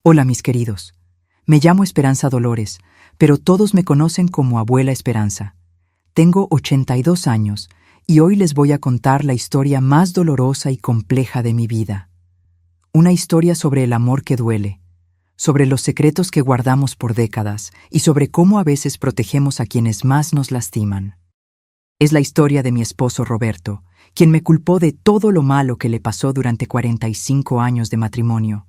Hola, mis queridos. Me llamo Esperanza Dolores, pero todos me conocen como Abuela Esperanza. Tengo 82 años y hoy les voy a contar la historia más dolorosa y compleja de mi vida. Una historia sobre el amor que duele, sobre los secretos que guardamos por décadas y sobre cómo a veces protegemos a quienes más nos lastiman. Es la historia de mi esposo Roberto, quien me culpó de todo lo malo que le pasó durante 45 años de matrimonio,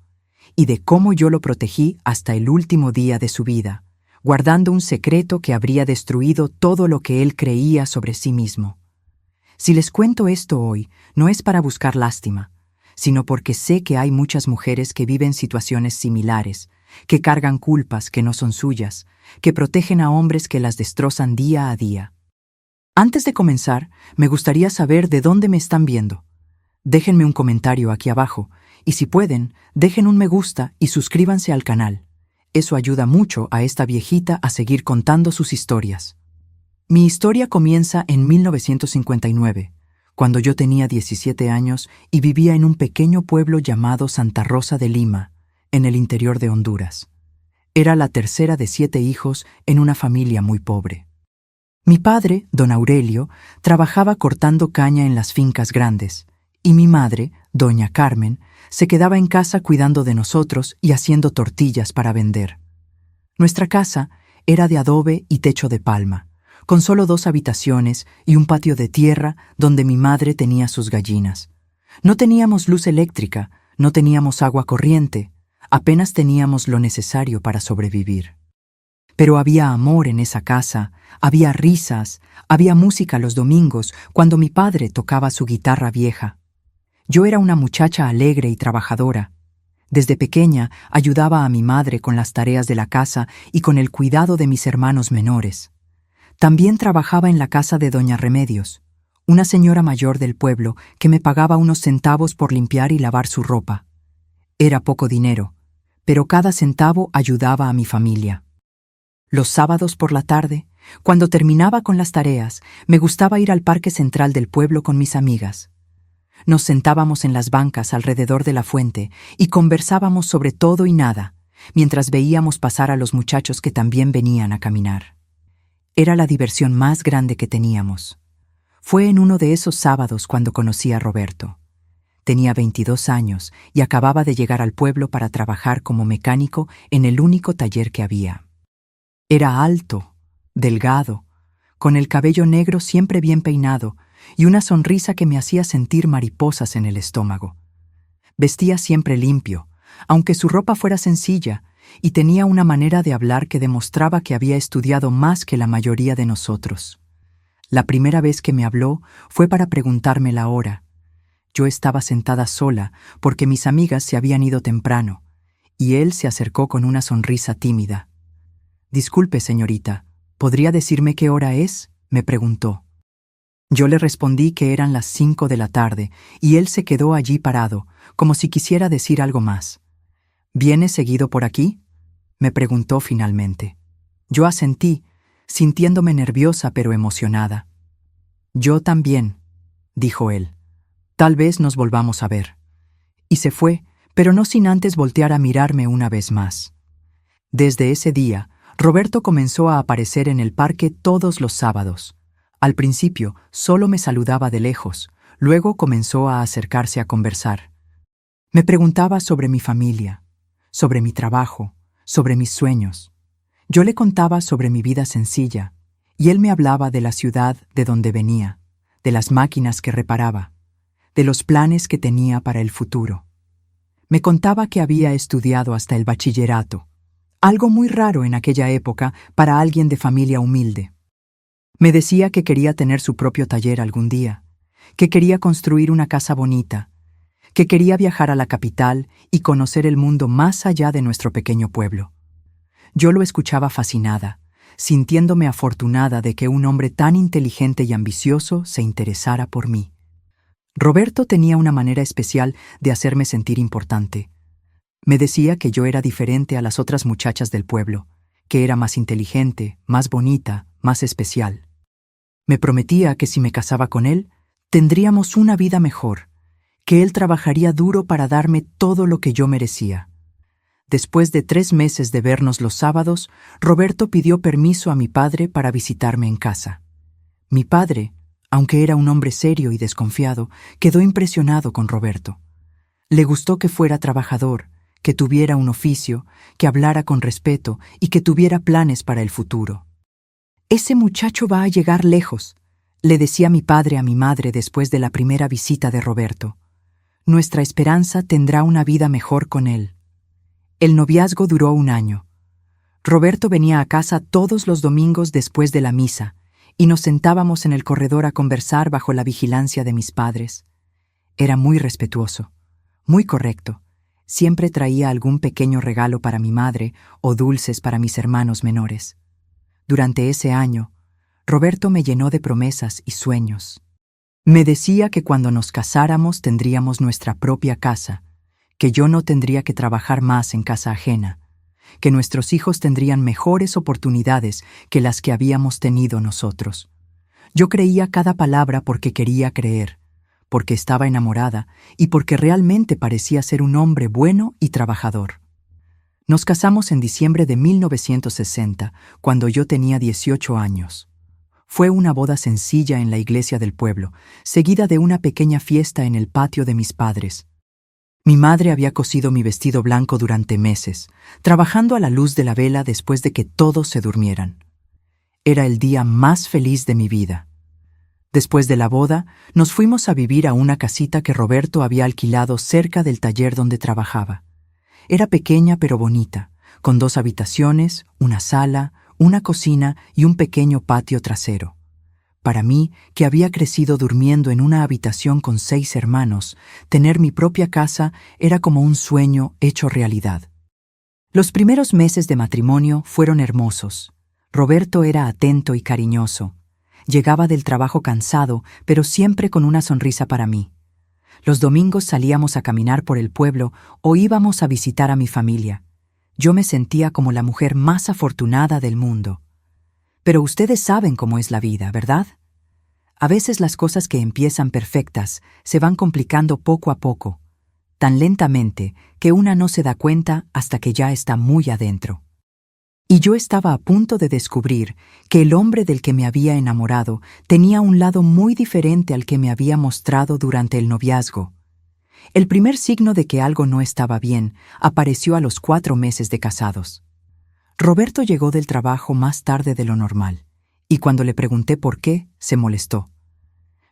y de cómo yo lo protegí hasta el último día de su vida, guardando un secreto que habría destruido todo lo que él creía sobre sí mismo. Si les cuento esto hoy, no es para buscar lástima, sino porque sé que hay muchas mujeres que viven situaciones similares, que cargan culpas que no son suyas, que protegen a hombres que las destrozan día a día. Antes de comenzar, me gustaría saber de dónde me están viendo. Déjenme un comentario aquí abajo, y si pueden, dejen un me gusta y suscríbanse al canal. Eso ayuda mucho a esta viejita a seguir contando sus historias. Mi historia comienza en 1959, cuando yo tenía 17 años y vivía en un pequeño pueblo llamado Santa Rosa de Lima, en el interior de Honduras. Era la tercera de 7 hijos en una familia muy pobre. Mi padre, don Aurelio, trabajaba cortando caña en las fincas grandes, y mi madre, doña Carmen, se quedaba en casa cuidando de nosotros y haciendo tortillas para vender. Nuestra casa era de adobe y techo de palma, con solo 2 habitaciones y un patio de tierra donde mi madre tenía sus gallinas. No teníamos luz eléctrica, no teníamos agua corriente, apenas teníamos lo necesario para sobrevivir. Pero había amor en esa casa, había risas, había música los domingos cuando mi padre tocaba su guitarra vieja. Yo era una muchacha alegre y trabajadora. Desde pequeña ayudaba a mi madre con las tareas de la casa y con el cuidado de mis hermanos menores. También trabajaba en la casa de doña Remedios, una señora mayor del pueblo que me pagaba unos centavos por limpiar y lavar su ropa. Era poco dinero, pero cada centavo ayudaba a mi familia. Los sábados por la tarde, cuando terminaba con las tareas, me gustaba ir al parque central del pueblo con mis amigas. Nos sentábamos en las bancas alrededor de la fuente y conversábamos sobre todo y nada, mientras veíamos pasar a los muchachos que también venían a caminar. Era la diversión más grande que teníamos. Fue en uno de esos sábados cuando conocí a Roberto. Tenía 22 años y acababa de llegar al pueblo para trabajar como mecánico en el único taller que había. Era alto, delgado, con el cabello negro siempre bien peinado y una sonrisa que me hacía sentir mariposas en el estómago. Vestía siempre limpio, aunque su ropa fuera sencilla, y tenía una manera de hablar que demostraba que había estudiado más que la mayoría de nosotros. La primera vez que me habló fue para preguntarme la hora. Yo estaba sentada sola porque mis amigas se habían ido temprano, y él se acercó con una sonrisa tímida. «Disculpe, señorita, ¿podría decirme qué hora es?», me preguntó. Yo le respondí que eran las 5 de la tarde, y él se quedó allí parado, como si quisiera decir algo más. «¿Viene seguido por aquí?», me preguntó finalmente. Yo asentí, sintiéndome nerviosa pero emocionada. «Yo también», dijo él. «Tal vez nos volvamos a ver». Y se fue, pero no sin antes voltear a mirarme una vez más. Desde ese día, Roberto comenzó a aparecer en el parque todos los sábados. Al principio, solo me saludaba de lejos, luego comenzó a acercarse a conversar. Me preguntaba sobre mi familia, sobre mi trabajo, sobre mis sueños. Yo le contaba sobre mi vida sencilla, y él me hablaba de la ciudad de donde venía, de las máquinas que reparaba, de los planes que tenía para el futuro. Me contaba que había estudiado hasta el bachillerato, algo muy raro en aquella época para alguien de familia humilde. Me decía que quería tener su propio taller algún día, que quería construir una casa bonita, que quería viajar a la capital y conocer el mundo más allá de nuestro pequeño pueblo. Yo lo escuchaba fascinada, sintiéndome afortunada de que un hombre tan inteligente y ambicioso se interesara por mí. Roberto tenía una manera especial de hacerme sentir importante. Me decía que yo era diferente a las otras muchachas del pueblo, que era más inteligente, más bonita, más especial. Me prometía que si me casaba con él, tendríamos una vida mejor, que él trabajaría duro para darme todo lo que yo merecía. Después de 3 meses de vernos los sábados, Roberto pidió permiso a mi padre para visitarme en casa. Mi padre, aunque era un hombre serio y desconfiado, quedó impresionado con Roberto. Le gustó que fuera trabajador, que tuviera un oficio, que hablara con respeto y que tuviera planes para el futuro. «Ese muchacho va a llegar lejos», le decía mi padre a mi madre después de la primera visita de Roberto. «Nuestra esperanza tendrá una vida mejor con él». El noviazgo duró 1 año. Roberto venía a casa todos los domingos después de la misa y nos sentábamos en el corredor a conversar bajo la vigilancia de mis padres. Era muy respetuoso, muy correcto. Siempre traía algún pequeño regalo para mi madre o dulces para mis hermanos menores. Durante ese año, Roberto me llenó de promesas y sueños. Me decía que cuando nos casáramos tendríamos nuestra propia casa, que yo no tendría que trabajar más en casa ajena, que nuestros hijos tendrían mejores oportunidades que las que habíamos tenido nosotros. Yo creía cada palabra porque quería creer, porque estaba enamorada y porque realmente parecía ser un hombre bueno y trabajador. Nos casamos en diciembre de 1960, cuando yo tenía 18 años. Fue una boda sencilla en la iglesia del pueblo, seguida de una pequeña fiesta en el patio de mis padres. Mi madre había cosido mi vestido blanco durante meses, trabajando a la luz de la vela después de que todos se durmieran. Era el día más feliz de mi vida. Después de la boda, nos fuimos a vivir a una casita que Roberto había alquilado cerca del taller donde trabajaba. Era pequeña pero bonita, con 2 habitaciones, una sala, una cocina y un pequeño patio trasero. Para mí, que había crecido durmiendo en una habitación con 6 hermanos, tener mi propia casa era como un sueño hecho realidad. Los primeros meses de matrimonio fueron hermosos. Roberto era atento y cariñoso. Llegaba del trabajo cansado, pero siempre con una sonrisa para mí. Los domingos salíamos a caminar por el pueblo o íbamos a visitar a mi familia. Yo me sentía como la mujer más afortunada del mundo. Pero ustedes saben cómo es la vida, ¿verdad? A veces las cosas que empiezan perfectas se van complicando poco a poco, tan lentamente que una no se da cuenta hasta que ya está muy adentro. Y yo estaba a punto de descubrir que el hombre del que me había enamorado tenía un lado muy diferente al que me había mostrado durante el noviazgo. El primer signo de que algo no estaba bien apareció a los 4 meses de casados. Roberto llegó del trabajo más tarde de lo normal, y cuando le pregunté por qué, se molestó.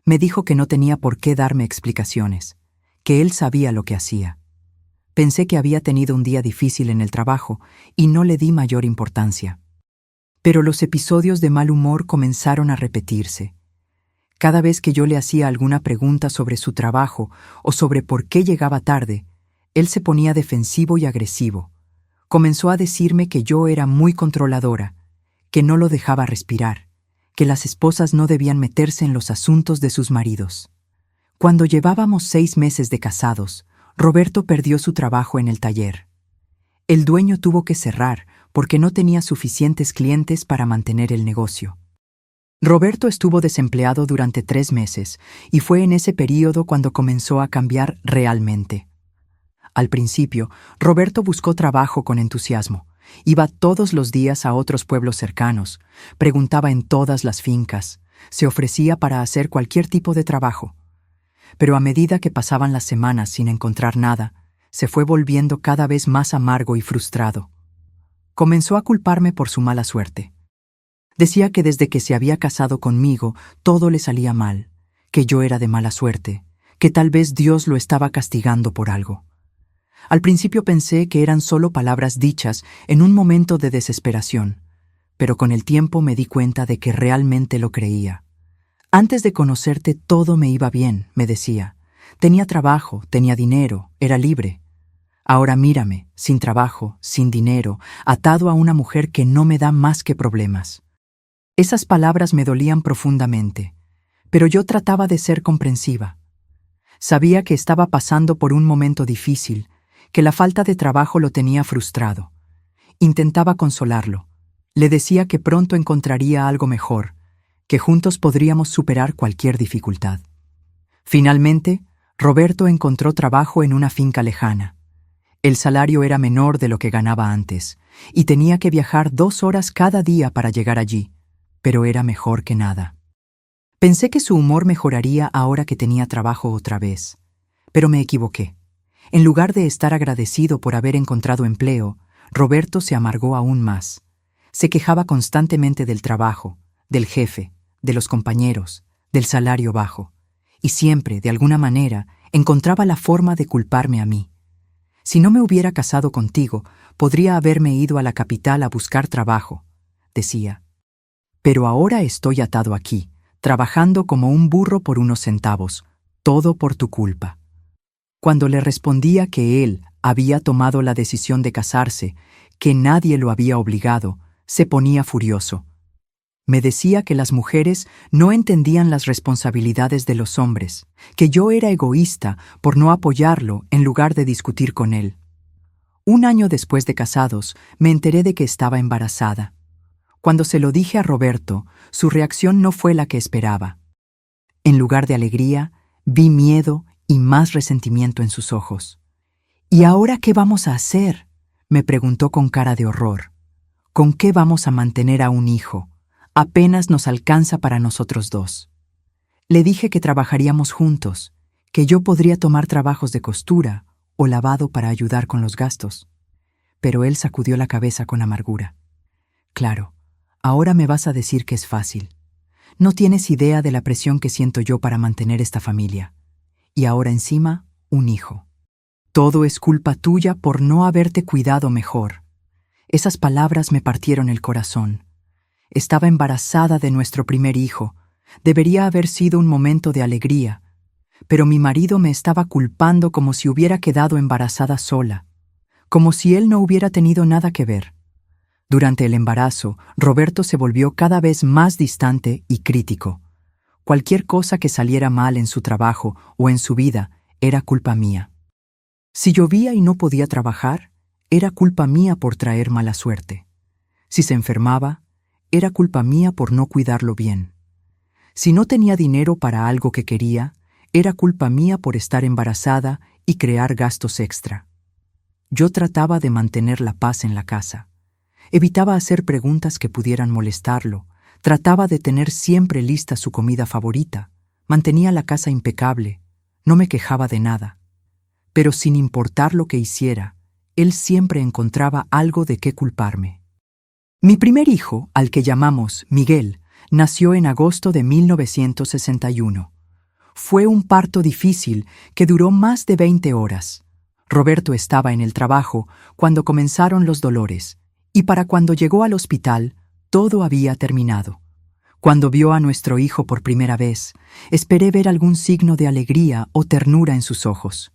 Me dijo que no tenía por qué darme explicaciones, que él sabía lo que hacía. Pensé que había tenido un día difícil en el trabajo y no le di mayor importancia. Pero los episodios de mal humor comenzaron a repetirse. Cada vez que yo le hacía alguna pregunta sobre su trabajo o sobre por qué llegaba tarde, él se ponía defensivo y agresivo. Comenzó a decirme que yo era muy controladora, que no lo dejaba respirar, que las esposas no debían meterse en los asuntos de sus maridos. Cuando llevábamos 6 meses de casados, Roberto perdió su trabajo en el taller. El dueño tuvo que cerrar porque no tenía suficientes clientes para mantener el negocio. Roberto estuvo desempleado durante 3 meses y fue en ese período cuando comenzó a cambiar realmente. Al principio, Roberto buscó trabajo con entusiasmo. Iba todos los días a otros pueblos cercanos, preguntaba en todas las fincas, se ofrecía para hacer cualquier tipo de trabajo. Pero a medida que pasaban las semanas sin encontrar nada, se fue volviendo cada vez más amargo y frustrado. Comenzó a culparme por su mala suerte. Decía que desde que se había casado conmigo todo le salía mal, que yo era de mala suerte, que tal vez Dios lo estaba castigando por algo. Al principio pensé que eran solo palabras dichas en un momento de desesperación, pero con el tiempo me di cuenta de que realmente lo creía. Antes de conocerte todo me iba bien, me decía. Tenía trabajo, tenía dinero, era libre. Ahora mírame, sin trabajo, sin dinero, atado a una mujer que no me da más que problemas. Esas palabras me dolían profundamente, pero yo trataba de ser comprensiva. Sabía que estaba pasando por un momento difícil, que la falta de trabajo lo tenía frustrado. Intentaba consolarlo. Le decía que pronto encontraría algo mejor, que juntos podríamos superar cualquier dificultad. Finalmente, Roberto encontró trabajo en una finca lejana. El salario era menor de lo que ganaba antes, y tenía que viajar 2 horas cada día para llegar allí, pero era mejor que nada. Pensé que su humor mejoraría ahora que tenía trabajo otra vez, pero me equivoqué. En lugar de estar agradecido por haber encontrado empleo, Roberto se amargó aún más. Se quejaba constantemente del trabajo, del jefe, de los compañeros, del salario bajo, y siempre, de alguna manera, encontraba la forma de culparme a mí. Si no me hubiera casado contigo, podría haberme ido a la capital a buscar trabajo, decía. Pero ahora estoy atado aquí, trabajando como un burro por unos centavos, todo por tu culpa. Cuando le respondía que él había tomado la decisión de casarse, que nadie lo había obligado, se ponía furioso. Me decía que las mujeres no entendían las responsabilidades de los hombres, que yo era egoísta por no apoyarlo en lugar de discutir con él. Un año después de casados, me enteré de que estaba embarazada. Cuando se lo dije a Roberto, su reacción no fue la que esperaba. En lugar de alegría, vi miedo y más resentimiento en sus ojos. ¿Y ahora qué vamos a hacer?, me preguntó con cara de horror. ¿Con qué vamos a mantener a un hijo? Apenas nos alcanza para nosotros dos. Le dije que trabajaríamos juntos, que yo podría tomar trabajos de costura o lavado para ayudar con los gastos. Pero él sacudió la cabeza con amargura. Claro, ahora me vas a decir que es fácil. No tienes idea de la presión que siento yo para mantener esta familia. Y ahora encima, un hijo. Todo es culpa tuya por no haberte cuidado mejor. Esas palabras me partieron el corazón. Estaba embarazada de nuestro primer hijo. Debería haber sido un momento de alegría. Pero mi marido me estaba culpando como si hubiera quedado embarazada sola, como si él no hubiera tenido nada que ver. Durante el embarazo, Roberto se volvió cada vez más distante y crítico. Cualquier cosa que saliera mal en su trabajo o en su vida era culpa mía. Si llovía y no podía trabajar, era culpa mía por traer mala suerte. Si se enfermaba, era culpa mía por no cuidarlo bien. Si no tenía dinero para algo que quería, era culpa mía por estar embarazada y crear gastos extra. Yo trataba de mantener la paz en la casa. Evitaba hacer preguntas que pudieran molestarlo. Trataba de tener siempre lista su comida favorita. Mantenía la casa impecable. No me quejaba de nada. Pero sin importar lo que hiciera, él siempre encontraba algo de qué culparme. Mi primer hijo, al que llamamos Miguel, nació en agosto de 1961. Fue un parto difícil que duró más de 20 horas. Roberto estaba en el trabajo cuando comenzaron los dolores, y para cuando llegó al hospital, todo había terminado. Cuando vio a nuestro hijo por primera vez, esperé ver algún signo de alegría o ternura en sus ojos.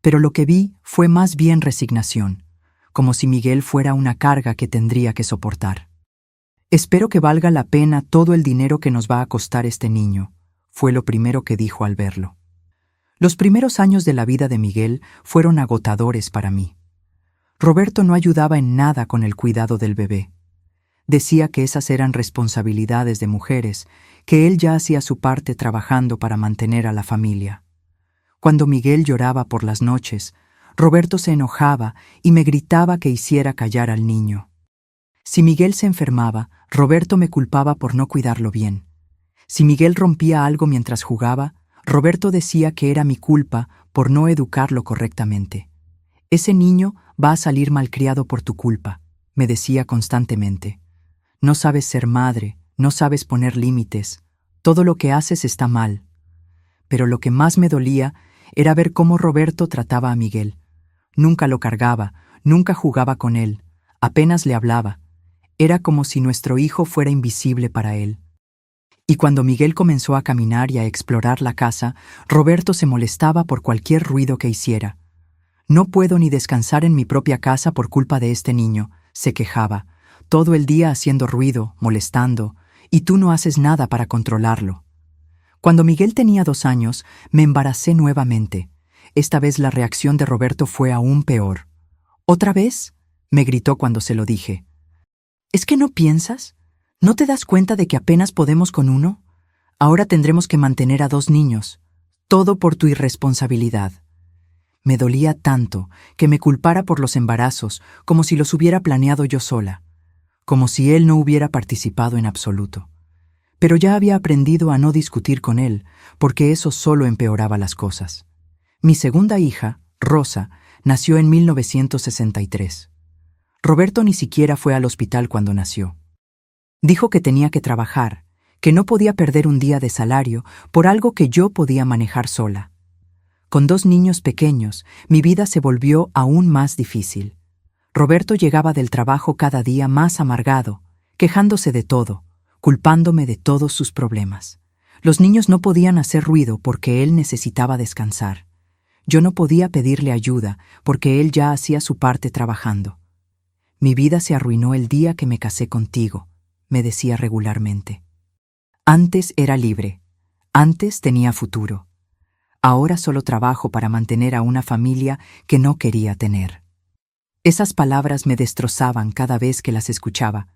Pero lo que vi fue más bien resignación, como si Miguel fuera una carga que tendría que soportar. «Espero que valga la pena todo el dinero que nos va a costar este niño», fue lo primero que dijo al verlo. Los primeros años de la vida de Miguel fueron agotadores para mí. Roberto no ayudaba en nada con el cuidado del bebé. Decía que esas eran responsabilidades de mujeres, que él ya hacía su parte trabajando para mantener a la familia. Cuando Miguel lloraba por las noches, Roberto se enojaba y me gritaba que hiciera callar al niño. Si Miguel se enfermaba, Roberto me culpaba por no cuidarlo bien. Si Miguel rompía algo mientras jugaba, Roberto decía que era mi culpa por no educarlo correctamente. «Ese niño va a salir malcriado por tu culpa», me decía constantemente. «No sabes ser madre, no sabes poner límites, todo lo que haces está mal». Pero lo que más me dolía era ver cómo Roberto trataba a Miguel. Nunca lo cargaba, nunca jugaba con él, apenas le hablaba. Era como si nuestro hijo fuera invisible para él. Y cuando Miguel comenzó a caminar y a explorar la casa, Roberto se molestaba por cualquier ruido que hiciera. «No puedo ni descansar en mi propia casa por culpa de este niño», se quejaba, «todo el día haciendo ruido, molestando, y tú no haces nada para controlarlo». Cuando Miguel tenía 2 años, me embaracé nuevamente. Esta vez la reacción de Roberto fue aún peor. «¿Otra vez?», me gritó cuando se lo dije. «¿Es que no piensas? ¿No te das cuenta de que apenas podemos con uno? Ahora tendremos que mantener a 2 niños. Todo por tu irresponsabilidad». Me dolía tanto que me culpara por los embarazos como si los hubiera planeado yo sola, como si él no hubiera participado en absoluto. Pero ya había aprendido a no discutir con él, porque eso solo empeoraba las cosas. Mi segunda hija, Rosa, nació en 1963. Roberto ni siquiera fue al hospital cuando nació. Dijo que tenía que trabajar, que no podía perder un día de salario por algo que yo podía manejar sola. Con 2 niños pequeños, mi vida se volvió aún más difícil. Roberto llegaba del trabajo cada día más amargado, quejándose de todo, culpándome de todos sus problemas. Los niños no podían hacer ruido porque él necesitaba descansar. Yo no podía pedirle ayuda porque él ya hacía su parte trabajando. Mi vida se arruinó el día que me casé contigo, me decía regularmente. Antes era libre, antes tenía futuro. Ahora solo trabajo para mantener a una familia que no quería tener. Esas palabras me destrozaban cada vez que las escuchaba,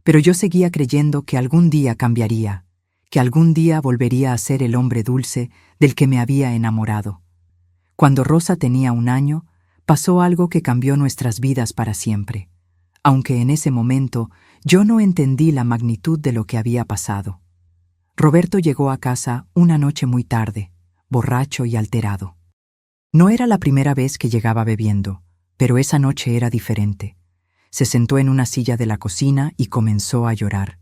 pero yo seguía creyendo que algún día cambiaría, que algún día volvería a ser el hombre dulce del que me había enamorado. Cuando Rosa tenía 1 año, pasó algo que cambió nuestras vidas para siempre, aunque en ese momento yo no entendí la magnitud de lo que había pasado. Roberto llegó a casa una noche muy tarde, borracho y alterado. No era la primera vez que llegaba bebiendo, pero esa noche era diferente. Se sentó en una silla de la cocina y comenzó a llorar.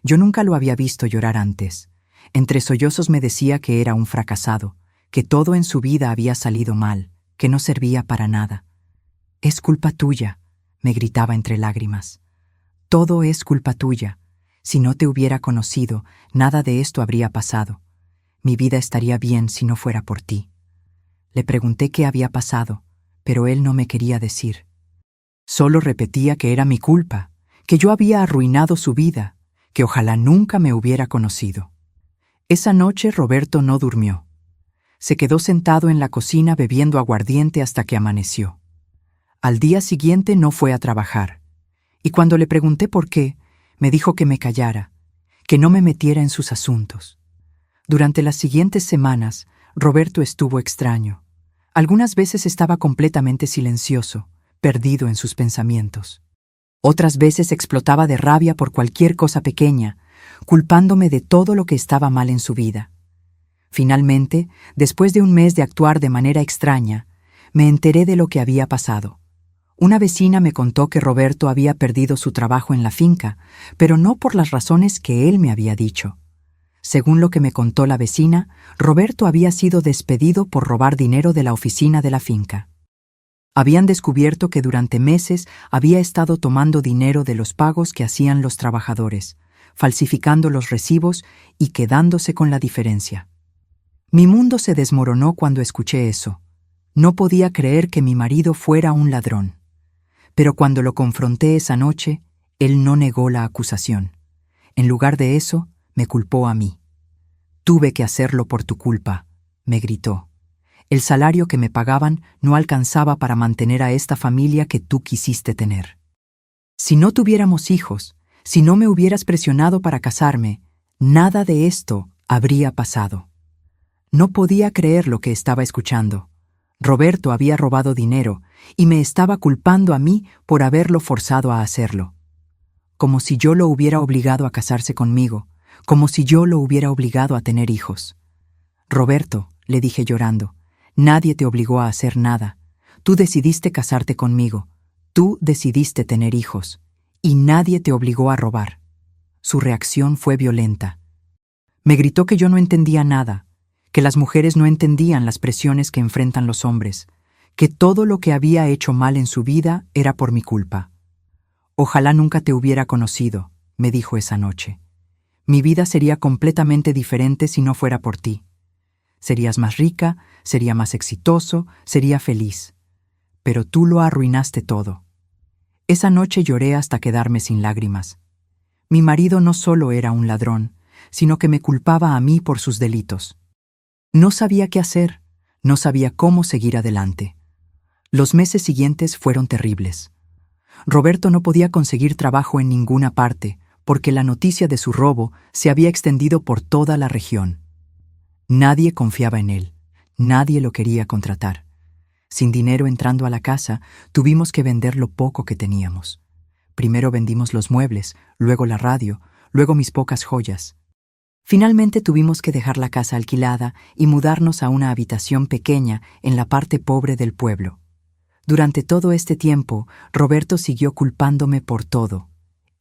Yo nunca lo había visto llorar antes. Entre sollozos me decía que era un fracasado, que todo en su vida había salido mal, que no servía para nada. «Es culpa tuya», me gritaba entre lágrimas. «Todo es culpa tuya. Si no te hubiera conocido, nada de esto habría pasado. Mi vida estaría bien si no fuera por ti». Le pregunté qué había pasado, pero él no me quería decir. Solo repetía que era mi culpa, que yo había arruinado su vida, que ojalá nunca me hubiera conocido. Esa noche Roberto no durmió. Se quedó sentado en la cocina bebiendo aguardiente hasta que amaneció. Al día siguiente no fue a trabajar, y cuando le pregunté por qué, me dijo que me callara, que no me metiera en sus asuntos. Durante las siguientes semanas, Roberto estuvo extraño. Algunas veces estaba completamente silencioso, perdido en sus pensamientos. Otras veces explotaba de rabia por cualquier cosa pequeña, culpándome de todo lo que estaba mal en su vida. Finalmente, después de 1 mes de actuar de manera extraña, me enteré de lo que había pasado. Una vecina me contó que Roberto había perdido su trabajo en la finca, pero no por las razones que él me había dicho. Según lo que me contó la vecina, Roberto había sido despedido por robar dinero de la oficina de la finca. Habían descubierto que durante meses había estado tomando dinero de los pagos que hacían los trabajadores, falsificando los recibos y quedándose con la diferencia. Mi mundo se desmoronó cuando escuché eso. No podía creer que mi marido fuera un ladrón. Pero cuando lo confronté esa noche, él no negó la acusación. En lugar de eso, me culpó a mí. «Tuve que hacerlo por tu culpa», me gritó. «El salario que me pagaban no alcanzaba para mantener a esta familia que tú quisiste tener. Si no tuviéramos hijos, si no me hubieras presionado para casarme, nada de esto habría pasado». No podía creer lo que estaba escuchando. Roberto había robado dinero y me estaba culpando a mí por haberlo forzado a hacerlo. Como si yo lo hubiera obligado a casarse conmigo, como si yo lo hubiera obligado a tener hijos. «Roberto», le dije llorando, «nadie te obligó a hacer nada. Tú decidiste casarte conmigo, tú decidiste tener hijos, y nadie te obligó a robar». Su reacción fue violenta. Me gritó que yo no entendía nada, que las mujeres no entendían las presiones que enfrentan los hombres, que todo lo que había hecho mal en su vida era por mi culpa. «Ojalá nunca te hubiera conocido», me dijo esa noche. «Mi vida sería completamente diferente si no fuera por ti. Serías más rica, sería más exitoso, sería feliz. Pero tú lo arruinaste todo». Esa noche lloré hasta quedarme sin lágrimas. Mi marido no solo era un ladrón, sino que me culpaba a mí por sus delitos. No sabía qué hacer, no sabía cómo seguir adelante. Los meses siguientes fueron terribles. Roberto no podía conseguir trabajo en ninguna parte, porque la noticia de su robo se había extendido por toda la región. Nadie confiaba en él, nadie lo quería contratar. Sin dinero entrando a la casa, tuvimos que vender lo poco que teníamos. Primero vendimos los muebles, luego la radio, luego mis pocas joyas. Finalmente tuvimos que dejar la casa alquilada y mudarnos a una habitación pequeña en la parte pobre del pueblo. Durante todo este tiempo, Roberto siguió culpándome por todo.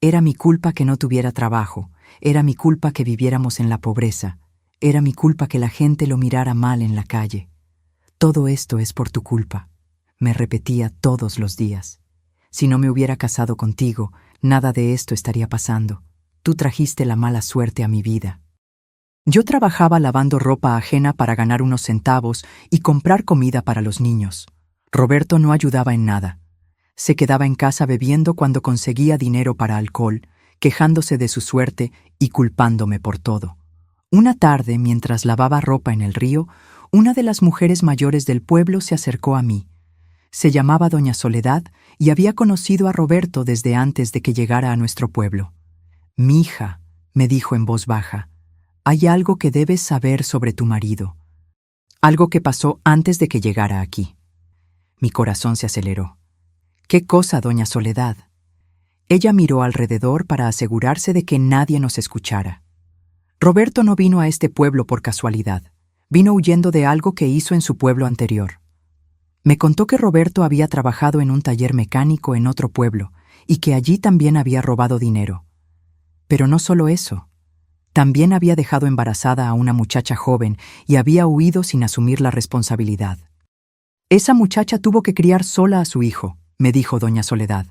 Era mi culpa que no tuviera trabajo, era mi culpa que viviéramos en la pobreza, era mi culpa que la gente lo mirara mal en la calle. Todo esto es por tu culpa, me repetía todos los días. Si no me hubiera casado contigo, nada de esto estaría pasando. Tú trajiste la mala suerte a mi vida. Yo trabajaba lavando ropa ajena para ganar unos centavos y comprar comida para los niños. Roberto no ayudaba en nada. Se quedaba en casa bebiendo cuando conseguía dinero para alcohol, quejándose de su suerte y culpándome por todo. Una tarde, mientras lavaba ropa en el río, una de las mujeres mayores del pueblo se acercó a mí. Se llamaba Doña Soledad y había conocido a Roberto desde antes de que llegara a nuestro pueblo. «Mija», me dijo en voz baja, «hay algo que debes saber sobre tu marido. Algo que pasó antes de que llegara aquí». Mi corazón se aceleró. «¿Qué cosa, Doña Soledad?» Ella miró alrededor para asegurarse de que nadie nos escuchara. Roberto no vino a este pueblo por casualidad. Vino huyendo de algo que hizo en su pueblo anterior. Me contó que Roberto había trabajado en un taller mecánico en otro pueblo y que allí también había robado dinero. Pero no solo eso. También había dejado embarazada a una muchacha joven y había huido sin asumir la responsabilidad. «Esa muchacha tuvo que criar sola a su hijo», me dijo Doña Soledad.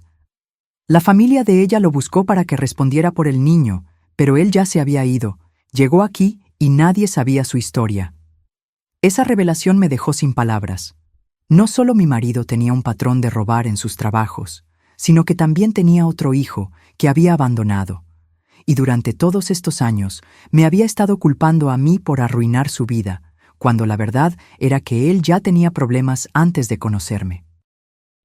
«La familia de ella lo buscó para que respondiera por el niño, pero él ya se había ido. Llegó aquí y nadie sabía su historia». Esa revelación me dejó sin palabras. No solo mi marido tenía un patrón de robar en sus trabajos, sino que también tenía otro hijo que había abandonado. Y durante todos estos años me había estado culpando a mí por arruinar su vida, cuando la verdad era que él ya tenía problemas antes de conocerme.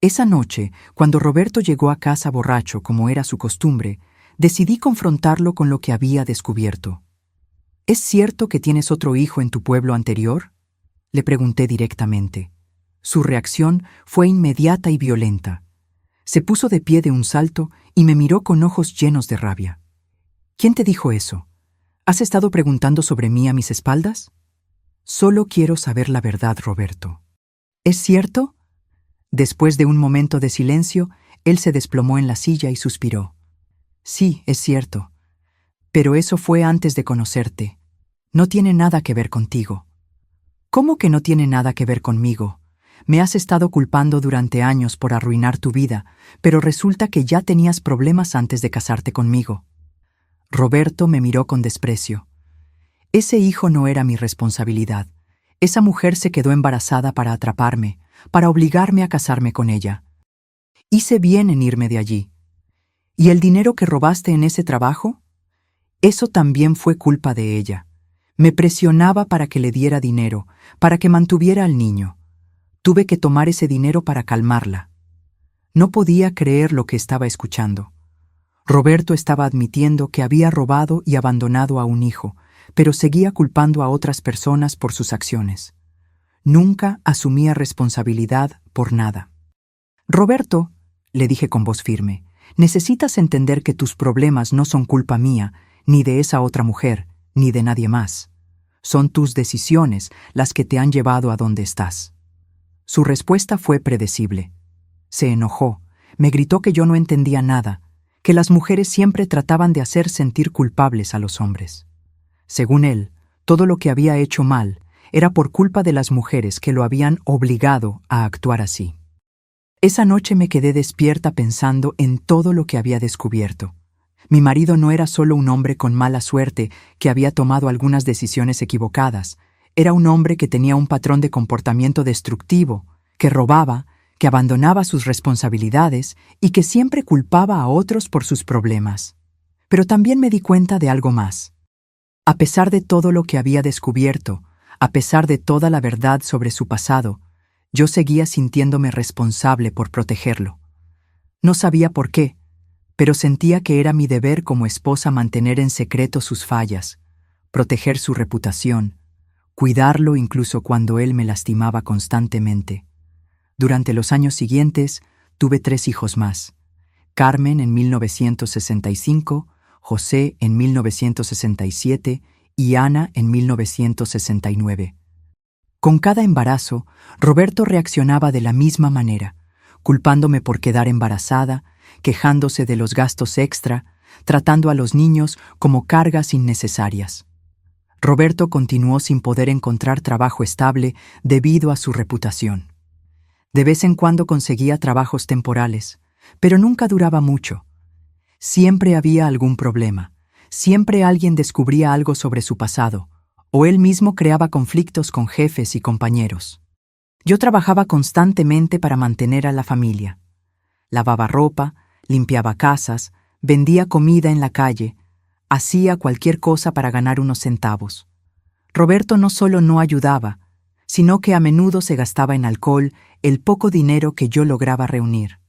Esa noche, cuando Roberto llegó a casa borracho como era su costumbre, decidí confrontarlo con lo que había descubierto. «¿Es cierto que tienes otro hijo en tu pueblo anterior?», le pregunté directamente. Su reacción fue inmediata y violenta. Se puso de pie de un salto y me miró con ojos llenos de rabia. «¿Quién te dijo eso? ¿Has estado preguntando sobre mí a mis espaldas?» «Solo quiero saber la verdad, Roberto». «¿Es cierto?» Después de un momento de silencio, él se desplomó en la silla y suspiró. «Sí, es cierto. Pero eso fue antes de conocerte. No tiene nada que ver contigo». «¿Cómo que no tiene nada que ver conmigo? Me has estado culpando durante años por arruinar tu vida, pero resulta que ya tenías problemas antes de casarte conmigo». Roberto me miró con desprecio. «Ese hijo no era mi responsabilidad. Esa mujer se quedó embarazada para atraparme, para obligarme a casarme con ella. Hice bien en irme de allí. ¿Y el dinero que robaste en ese trabajo? Eso también fue culpa de ella. Me presionaba para que le diera dinero, para que mantuviera al niño. Tuve que tomar ese dinero para calmarla». No podía creer lo que estaba escuchando. Roberto estaba admitiendo que había robado y abandonado a un hijo, pero seguía culpando a otras personas por sus acciones. Nunca asumía responsabilidad por nada. «Roberto», le dije con voz firme, «necesitas entender que tus problemas no son culpa mía, ni de esa otra mujer, ni de nadie más. Son tus decisiones las que te han llevado a donde estás». Su respuesta fue predecible. Se enojó, me gritó que yo no entendía nada, que las mujeres siempre trataban de hacer sentir culpables a los hombres. Según él, todo lo que había hecho mal era por culpa de las mujeres que lo habían obligado a actuar así. Esa noche me quedé despierta pensando en todo lo que había descubierto. Mi marido no era solo un hombre con mala suerte que había tomado algunas decisiones equivocadas. Era un hombre que tenía un patrón de comportamiento destructivo, que robaba, que abandonaba sus responsabilidades y que siempre culpaba a otros por sus problemas. Pero también me di cuenta de algo más. A pesar de todo lo que había descubierto, a pesar de toda la verdad sobre su pasado, yo seguía sintiéndome responsable por protegerlo. No sabía por qué, pero sentía que era mi deber como esposa mantener en secreto sus fallas, proteger su reputación, cuidarlo incluso cuando él me lastimaba constantemente. Durante los años siguientes, tuve 3 hijos más: Carmen en 1965, José en 1967 y Ana en 1969. Con cada embarazo, Roberto reaccionaba de la misma manera, culpándome por quedar embarazada, quejándose de los gastos extra, tratando a los niños como cargas innecesarias. Roberto continuó sin poder encontrar trabajo estable debido a su reputación. De vez en cuando conseguía trabajos temporales, pero nunca duraba mucho. Siempre había algún problema, siempre alguien descubría algo sobre su pasado, o él mismo creaba conflictos con jefes y compañeros. Yo trabajaba constantemente para mantener a la familia. Lavaba ropa, limpiaba casas, vendía comida en la calle, hacía cualquier cosa para ganar unos centavos. Roberto no solo no ayudaba, sino que a menudo se gastaba en alcohol el poco dinero que yo lograba reunir.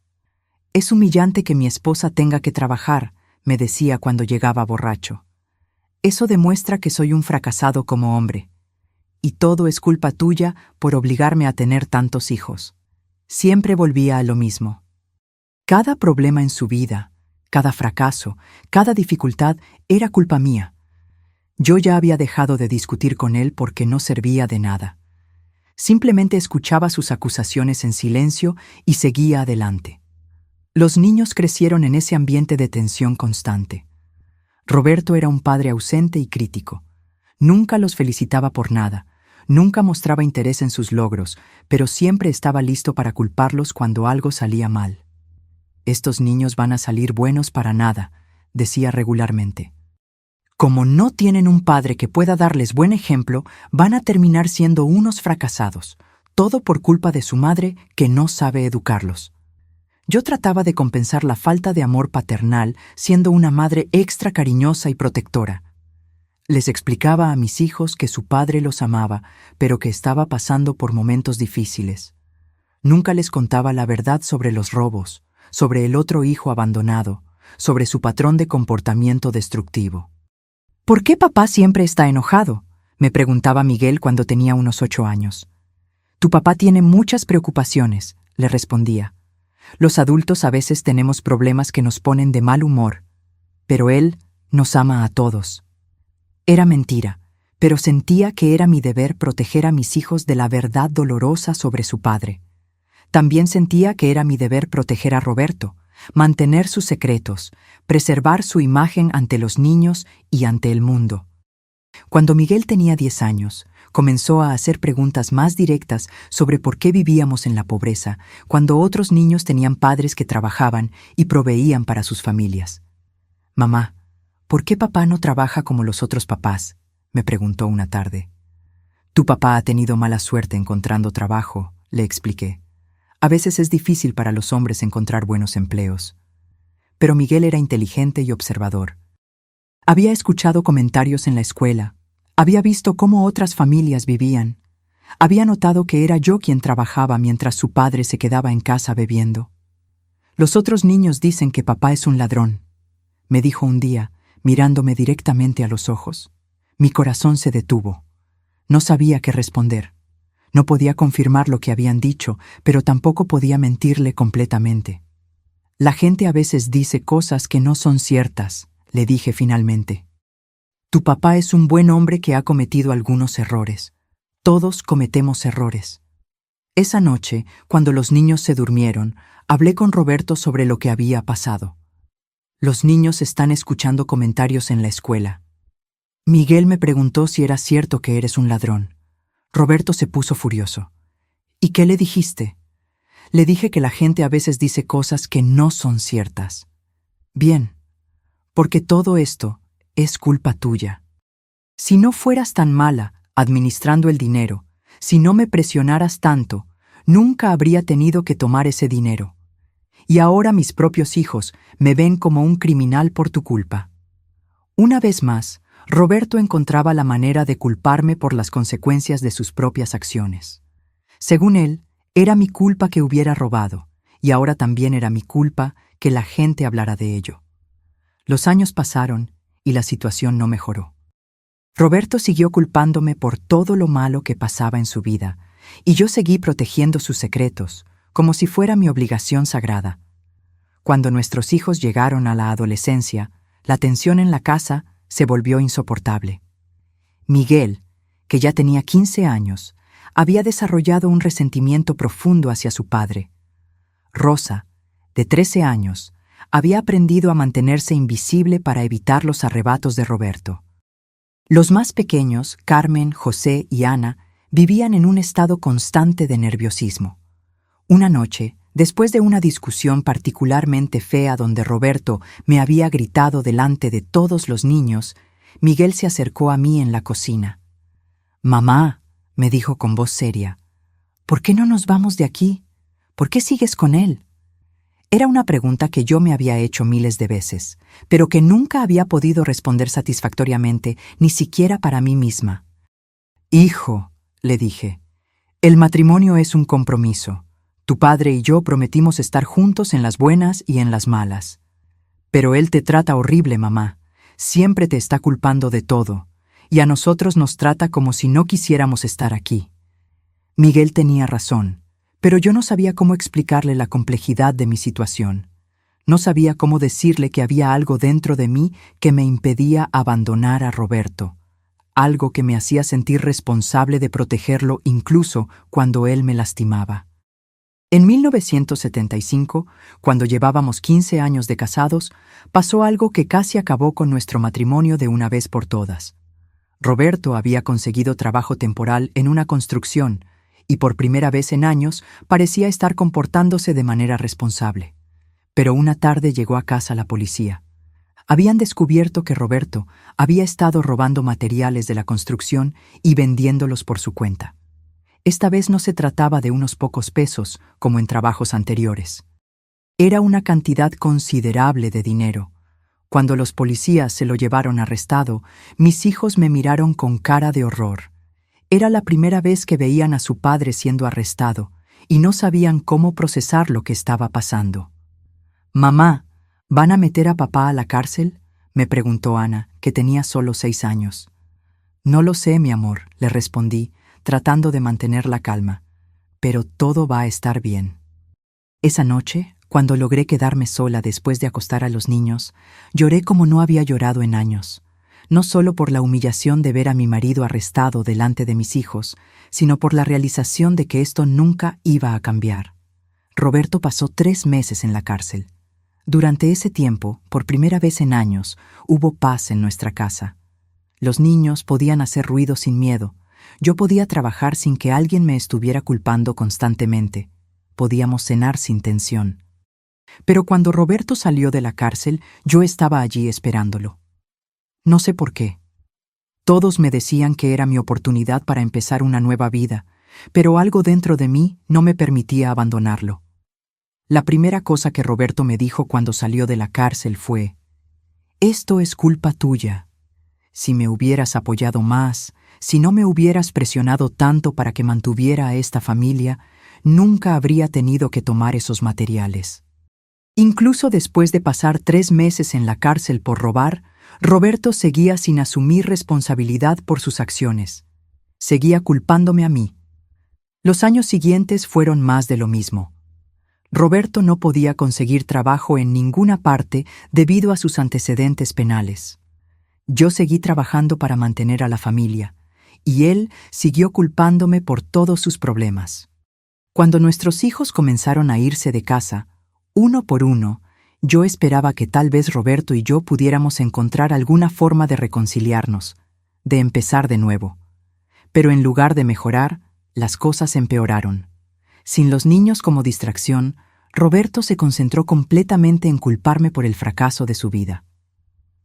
«Es humillante que mi esposa tenga que trabajar», me decía cuando llegaba borracho. «Eso demuestra que soy un fracasado como hombre. Y todo es culpa tuya por obligarme a tener tantos hijos». Siempre volvía a lo mismo. Cada problema en su vida, cada fracaso, cada dificultad era culpa mía. Yo ya había dejado de discutir con él porque no servía de nada. Simplemente escuchaba sus acusaciones en silencio y seguía adelante. Los niños crecieron en ese ambiente de tensión constante. Roberto era un padre ausente y crítico. Nunca los felicitaba por nada, nunca mostraba interés en sus logros, pero siempre estaba listo para culparlos cuando algo salía mal. «Estos niños van a salir buenos para nada», decía regularmente. «Como no tienen un padre que pueda darles buen ejemplo, van a terminar siendo unos fracasados, todo por culpa de su madre que no sabe educarlos». Yo trataba de compensar la falta de amor paternal siendo una madre extra cariñosa y protectora. Les explicaba a mis hijos que su padre los amaba, pero que estaba pasando por momentos difíciles. Nunca les contaba la verdad sobre los robos, sobre el otro hijo abandonado, sobre su patrón de comportamiento destructivo. «¿Por qué papá siempre está enojado?», me preguntaba Miguel cuando tenía unos 8 años. «Tu papá tiene muchas preocupaciones», le respondía. «Los adultos a veces tenemos problemas que nos ponen de mal humor, pero él nos ama a todos». Era mentira, pero sentía que era mi deber proteger a mis hijos de la verdad dolorosa sobre su padre. También sentía que era mi deber proteger a Roberto, mantener sus secretos, preservar su imagen ante los niños y ante el mundo. Cuando Miguel tenía 10 años, comenzó a hacer preguntas más directas sobre por qué vivíamos en la pobreza, cuando otros niños tenían padres que trabajaban y proveían para sus familias. «Mamá, ¿por qué papá no trabaja como los otros papás?», me preguntó una tarde. «Tu papá ha tenido mala suerte encontrando trabajo», le expliqué. «A veces es difícil para los hombres encontrar buenos empleos». Pero Miguel era inteligente y observador. Había escuchado comentarios en la escuela, había visto cómo otras familias vivían, había notado que era yo quien trabajaba mientras su padre se quedaba en casa bebiendo. «Los otros niños dicen que papá es un ladrón», me dijo un día, mirándome directamente a los ojos. Mi corazón se detuvo. No sabía qué responder. No podía confirmar lo que habían dicho, pero tampoco podía mentirle completamente. «La gente a veces dice cosas que no son ciertas», le dije finalmente. «Tu papá es un buen hombre que ha cometido algunos errores. Todos cometemos errores». Esa noche, cuando los niños se durmieron, hablé con Roberto sobre lo que había pasado. «Los niños están escuchando comentarios en la escuela. Miguel me preguntó si era cierto que eres un ladrón». Roberto se puso furioso. «¿Y qué le dijiste?». «Le dije que la gente a veces dice cosas que no son ciertas». «Bien, porque todo esto es culpa tuya. Si no fueras tan mala administrando el dinero, si no me presionaras tanto, nunca habría tenido que tomar ese dinero. Y ahora mis propios hijos me ven como un criminal por tu culpa». Una vez más, Roberto encontraba la manera de culparme por las consecuencias de sus propias acciones. Según él, era mi culpa que hubiera robado, y ahora también era mi culpa que la gente hablara de ello. Los años pasaron y la situación no mejoró. Roberto siguió culpándome por todo lo malo que pasaba en su vida, y yo seguí protegiendo sus secretos, como si fuera mi obligación sagrada. Cuando nuestros hijos llegaron a la adolescencia, la tensión en la casa se volvió insoportable. Miguel, que ya tenía 15 años, había desarrollado un resentimiento profundo hacia su padre. Rosa, de 13 años, había aprendido a mantenerse invisible para evitar los arrebatos de Roberto. Los más pequeños, Carmen, José y Ana, vivían en un estado constante de nerviosismo. Una noche, después de una discusión particularmente fea donde Roberto me había gritado delante de todos los niños, Miguel se acercó a mí en la cocina. «Mamá», me dijo con voz seria, «¿por qué no nos vamos de aquí? ¿Por qué sigues con él?» Era una pregunta que yo me había hecho miles de veces, pero que nunca había podido responder satisfactoriamente, ni siquiera para mí misma. «Hijo», le dije, «el matrimonio es un compromiso. Tu padre y yo prometimos estar juntos en las buenas y en las malas. Pero él te trata horrible, mamá. Siempre te está culpando de todo, y a nosotros nos trata como si no quisiéramos estar aquí». Miguel tenía razón, pero yo no sabía cómo explicarle la complejidad de mi situación. No sabía cómo decirle que había algo dentro de mí que me impedía abandonar a Roberto, algo que me hacía sentir responsable de protegerlo incluso cuando él me lastimaba. En 1975, cuando llevábamos 15 años de casados, pasó algo que casi acabó con nuestro matrimonio de una vez por todas. Roberto había conseguido trabajo temporal en una construcción y por primera vez en años parecía estar comportándose de manera responsable. Pero una tarde llegó a casa la policía. Habían descubierto que Roberto había estado robando materiales de la construcción y vendiéndolos por su cuenta. Esta vez no se trataba de unos pocos pesos, como en trabajos anteriores. Era una cantidad considerable de dinero. Cuando los policías se lo llevaron arrestado, mis hijos me miraron con cara de horror. Era la primera vez que veían a su padre siendo arrestado, y no sabían cómo procesar lo que estaba pasando. «Mamá, ¿van a meter a papá a la cárcel?», me preguntó Ana, que tenía solo 6 años. «No lo sé, mi amor», le respondí, tratando de mantener la calma, «pero todo va a estar bien». Esa noche, cuando logré quedarme sola después de acostar a los niños, lloré como no había llorado en años, no solo por la humillación de ver a mi marido arrestado delante de mis hijos, sino por la realización de que esto nunca iba a cambiar. Roberto pasó 3 meses en la cárcel. Durante ese tiempo, por primera vez en años, hubo paz en nuestra casa. Los niños podían hacer ruido sin miedo. Yo podía trabajar sin que alguien me estuviera culpando constantemente. Podíamos cenar sin tensión. Pero cuando Roberto salió de la cárcel, yo estaba allí esperándolo. No sé por qué. Todos me decían que era mi oportunidad para empezar una nueva vida, pero algo dentro de mí no me permitía abandonarlo. La primera cosa que Roberto me dijo cuando salió de la cárcel fue: «Esto es culpa tuya. Si me hubieras apoyado más, si no me hubieras presionado tanto para que mantuviera a esta familia, nunca habría tenido que tomar esos materiales». Incluso después de pasar 3 meses en la cárcel por robar, Roberto seguía sin asumir responsabilidad por sus acciones. Seguía culpándome a mí. Los años siguientes fueron más de lo mismo. Roberto no podía conseguir trabajo en ninguna parte debido a sus antecedentes penales. Yo seguí trabajando para mantener a la familia, y él siguió culpándome por todos sus problemas. Cuando nuestros hijos comenzaron a irse de casa, uno por uno, yo esperaba que tal vez Roberto y yo pudiéramos encontrar alguna forma de reconciliarnos, de empezar de nuevo. Pero en lugar de mejorar, las cosas empeoraron. Sin los niños como distracción, Roberto se concentró completamente en culparme por el fracaso de su vida.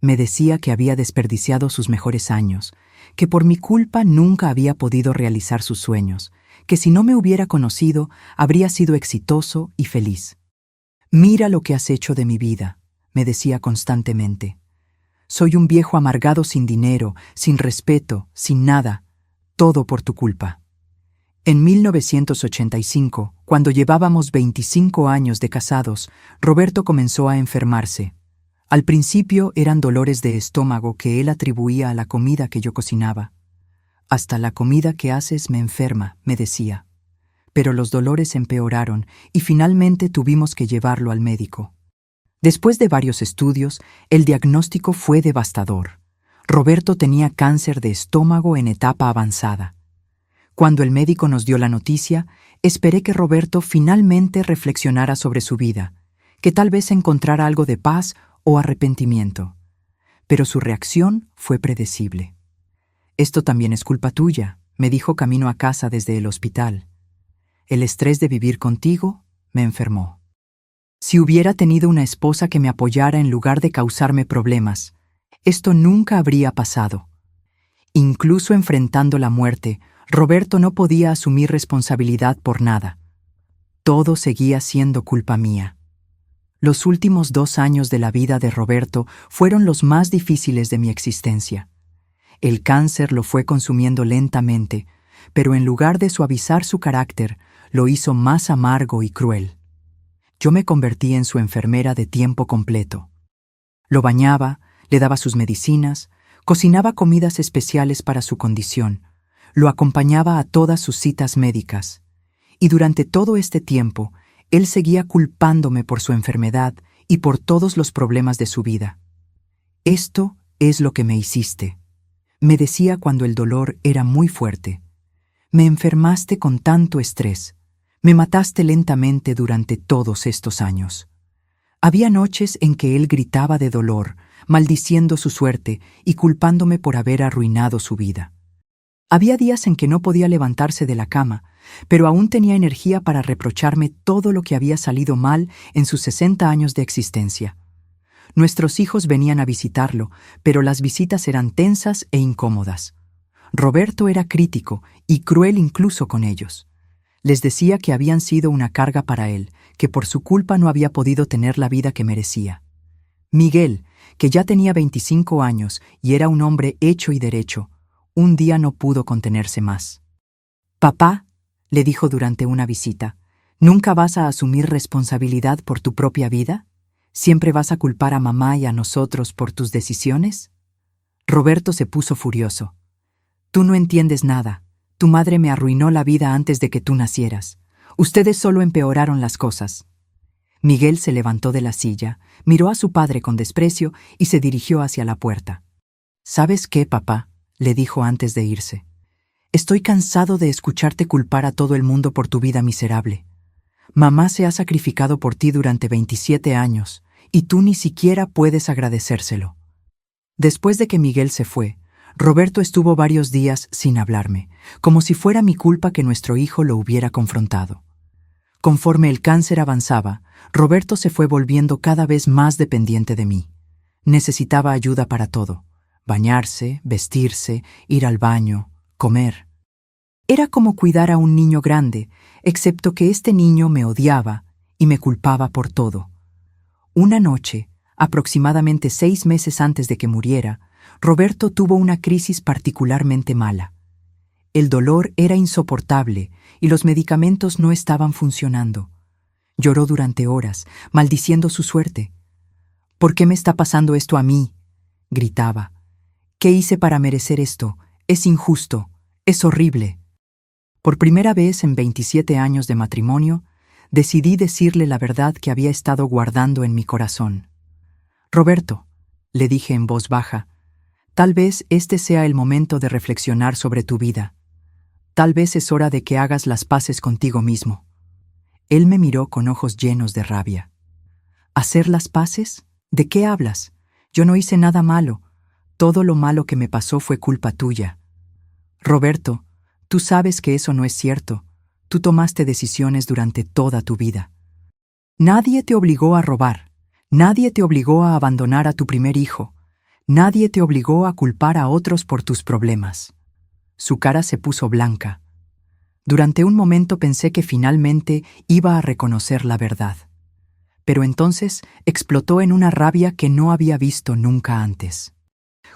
Me decía que había desperdiciado sus mejores años, que por mi culpa nunca había podido realizar sus sueños, que si no me hubiera conocido, habría sido exitoso y feliz. «Mira lo que has hecho de mi vida», me decía constantemente. «Soy un viejo amargado sin dinero, sin respeto, sin nada, todo por tu culpa». En 1985, cuando llevábamos 25 años de casados, Roberto comenzó a enfermarse. Al principio eran dolores de estómago que él atribuía a la comida que yo cocinaba. «Hasta la comida que haces me enferma», me decía. pero los dolores empeoraron y finalmente tuvimos que llevarlo al médico. Después de varios estudios, el diagnóstico fue devastador. Roberto tenía cáncer de estómago en etapa avanzada. Cuando el médico nos dio la noticia, esperé que Roberto finalmente reflexionara sobre su vida, que tal vez encontrara algo de paz o arrepentimiento. Pero su reacción fue predecible. «Esto también es culpa tuya», me dijo camino a casa desde el hospital. «El estrés de vivir contigo me enfermó. Si hubiera tenido una esposa que me apoyara en lugar de causarme problemas, esto nunca habría pasado». Incluso enfrentando la muerte, Roberto no podía asumir responsabilidad por nada. Todo seguía siendo culpa mía. Los últimos 2 años de la vida de Roberto fueron los más difíciles de mi existencia. El cáncer lo fue consumiendo lentamente, pero en lugar de suavizar su carácter, lo hizo más amargo y cruel. Yo me convertí en su enfermera de tiempo completo. Lo bañaba, le daba sus medicinas, cocinaba comidas especiales para su condición, lo acompañaba a todas sus citas médicas. Y durante todo este tiempo, él seguía culpándome por su enfermedad y por todos los problemas de su vida. «Esto es lo que me hiciste», me decía cuando el dolor era muy fuerte. «Me enfermaste con tanto estrés. Me mataste lentamente durante todos estos años». Había noches en que él gritaba de dolor, maldiciendo su suerte y culpándome por haber arruinado su vida. Había días en que no podía levantarse de la cama, pero aún tenía energía para reprocharme todo lo que había salido mal en sus 60 años de existencia. Nuestros hijos venían a visitarlo, pero las visitas eran tensas e incómodas. Roberto era crítico y cruel incluso con ellos. Les decía que habían sido una carga para él, que por su culpa no había podido tener la vida que merecía. Miguel, que ya tenía 25 años y era un hombre hecho y derecho, un día no pudo contenerse más. «Papá», le dijo durante una visita, «¿nunca vas a asumir responsabilidad por tu propia vida? ¿Siempre vas a culpar a mamá y a nosotros por tus decisiones?» Roberto se puso furioso. «Tú no entiendes nada. Tu madre me arruinó la vida antes de que tú nacieras. Ustedes solo empeoraron las cosas». Miguel se levantó de la silla, miró a su padre con desprecio y se dirigió hacia la puerta. «¿Sabes qué, papá?», le dijo antes de irse. «Estoy cansado de escucharte culpar a todo el mundo por tu vida miserable. Mamá se ha sacrificado por ti durante 27 años y tú ni siquiera puedes agradecérselo». Después de que Miguel se fue, Roberto estuvo varios días sin hablarme, como si fuera mi culpa que nuestro hijo lo hubiera confrontado. Conforme el cáncer avanzaba, Roberto se fue volviendo cada vez más dependiente de mí. Necesitaba ayuda para todo: bañarse, vestirse, ir al baño, comer. Era como cuidar a un niño grande, excepto que este niño me odiaba y me culpaba por todo. Una noche, aproximadamente 6 meses antes de que muriera, Roberto tuvo una crisis particularmente mala. El dolor era insoportable y los medicamentos no estaban funcionando. Lloró durante horas, maldiciendo su suerte. «¿Por qué me está pasando esto a mí?», gritaba. «¿Qué hice para merecer esto? Es injusto, es horrible». Por primera vez en 27 años de matrimonio, decidí decirle la verdad que había estado guardando en mi corazón. «Roberto», le dije en voz baja, «tal vez este sea el momento de reflexionar sobre tu vida. Tal vez es hora de que hagas las paces contigo mismo». Él me miró con ojos llenos de rabia. «¿Hacer las paces? ¿De qué hablas? Yo no hice nada malo. Todo lo malo que me pasó fue culpa tuya». «Roberto, tú sabes que eso no es cierto. Tú tomaste decisiones durante toda tu vida. Nadie te obligó a robar. Nadie te obligó a abandonar a tu primer hijo. Nadie te obligó a culpar a otros por tus problemas». Su cara se puso blanca. Durante un momento pensé que finalmente iba a reconocer la verdad. Pero entonces explotó en una rabia que no había visto nunca antes.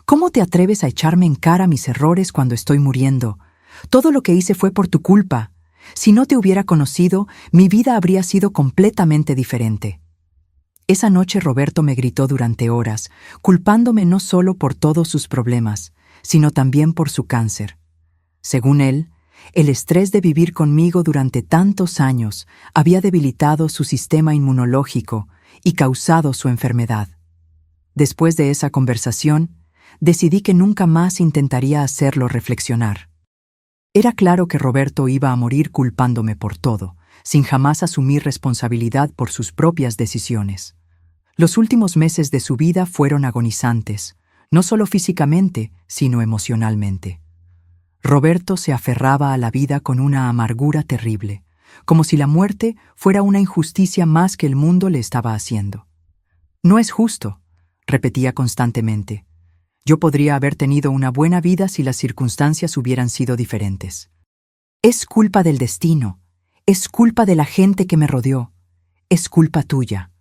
«¿Cómo te atreves a echarme en cara mis errores cuando estoy muriendo? Todo lo que hice fue por tu culpa. Si no te hubiera conocido, mi vida habría sido completamente diferente». Esa noche Roberto me gritó durante horas, culpándome no solo por todos sus problemas, sino también por su cáncer. Según él, El estrés de vivir conmigo durante tantos años había debilitado su sistema inmunológico y causado su enfermedad. Después de esa conversación, decidí que nunca más intentaría hacerlo reflexionar. Era claro que Roberto iba a morir culpándome por todo, sin jamás asumir responsabilidad por sus propias decisiones. Los últimos meses de su vida fueron agonizantes, no solo físicamente, sino emocionalmente. Roberto se aferraba a la vida con una amargura terrible, como si la muerte fuera una injusticia más que el mundo le estaba haciendo. «No es justo», repetía constantemente. «Yo podría haber tenido una buena vida si las circunstancias hubieran sido diferentes. Es culpa del destino, es culpa de la gente que me rodeó, es culpa tuya».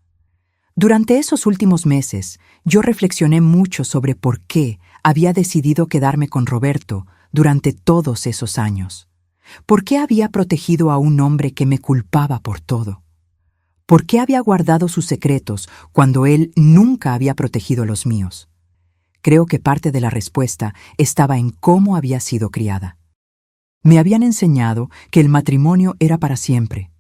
Durante esos últimos meses, yo reflexioné mucho sobre por qué había decidido quedarme con Roberto durante todos esos años. ¿Por qué había protegido a un hombre que me culpaba por todo? ¿Por qué había guardado sus secretos cuando él nunca había protegido los míos? Creo que parte de la respuesta estaba en cómo había sido criada. Me habían enseñado que el matrimonio era para siempre,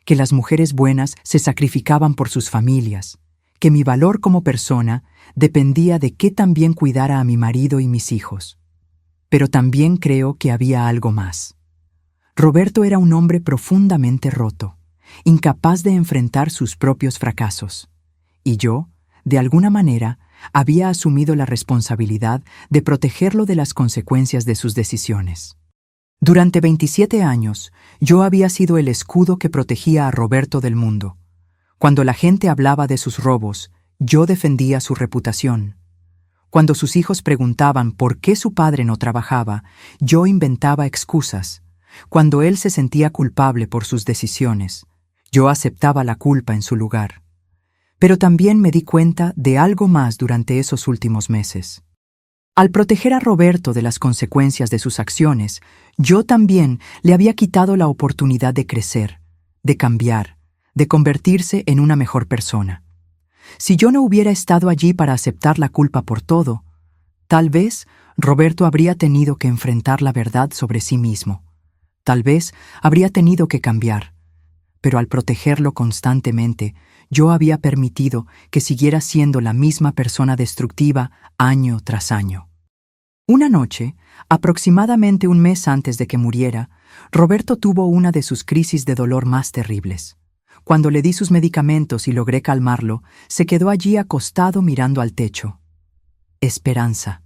que las mujeres buenas se sacrificaban por sus familias, que mi valor como persona dependía de qué tan bien cuidara a mi marido y mis hijos. Pero también creo que había algo más. Roberto era un hombre profundamente roto, incapaz de enfrentar sus propios fracasos. Y yo, de alguna manera, había asumido la responsabilidad de protegerlo de las consecuencias de sus decisiones. Durante 27 años, yo había sido el escudo que protegía a Roberto del mundo. Cuando la gente hablaba de sus robos, yo defendía su reputación. Cuando sus hijos preguntaban por qué su padre no trabajaba, yo inventaba excusas. Cuando él se sentía culpable por sus decisiones, yo aceptaba la culpa en su lugar. Pero también me di cuenta de algo más durante esos últimos meses. Al proteger a Roberto de las consecuencias de sus acciones, yo también le había quitado la oportunidad de crecer, de cambiar, de convertirse en una mejor persona. Si yo no hubiera estado allí para aceptar la culpa por todo, tal vez Roberto habría tenido que enfrentar la verdad sobre sí mismo. Tal vez habría tenido que cambiar. Pero al protegerlo constantemente, yo había permitido que siguiera siendo la misma persona destructiva año tras año. Una noche, aproximadamente un mes antes de que muriera, Roberto tuvo una de sus crisis de dolor más terribles. Cuando le di sus medicamentos y logré calmarlo, se quedó allí acostado mirando al techo. «Esperanza»,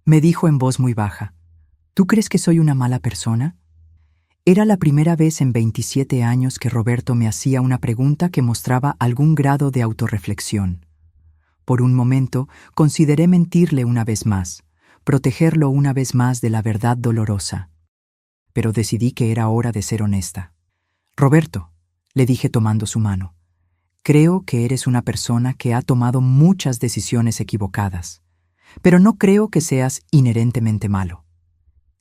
me dijo en voz muy baja. «¿Tú crees que soy una mala persona?» Era la primera vez en 27 años que Roberto me hacía una pregunta que mostraba algún grado de autorreflexión. Por un momento, consideré mentirle una vez más, protegerlo una vez más de la verdad dolorosa. Pero decidí que era hora de ser honesta. «Roberto», le dije tomando su mano, «creo que eres una persona que ha tomado muchas decisiones equivocadas, pero no creo que seas inherentemente malo».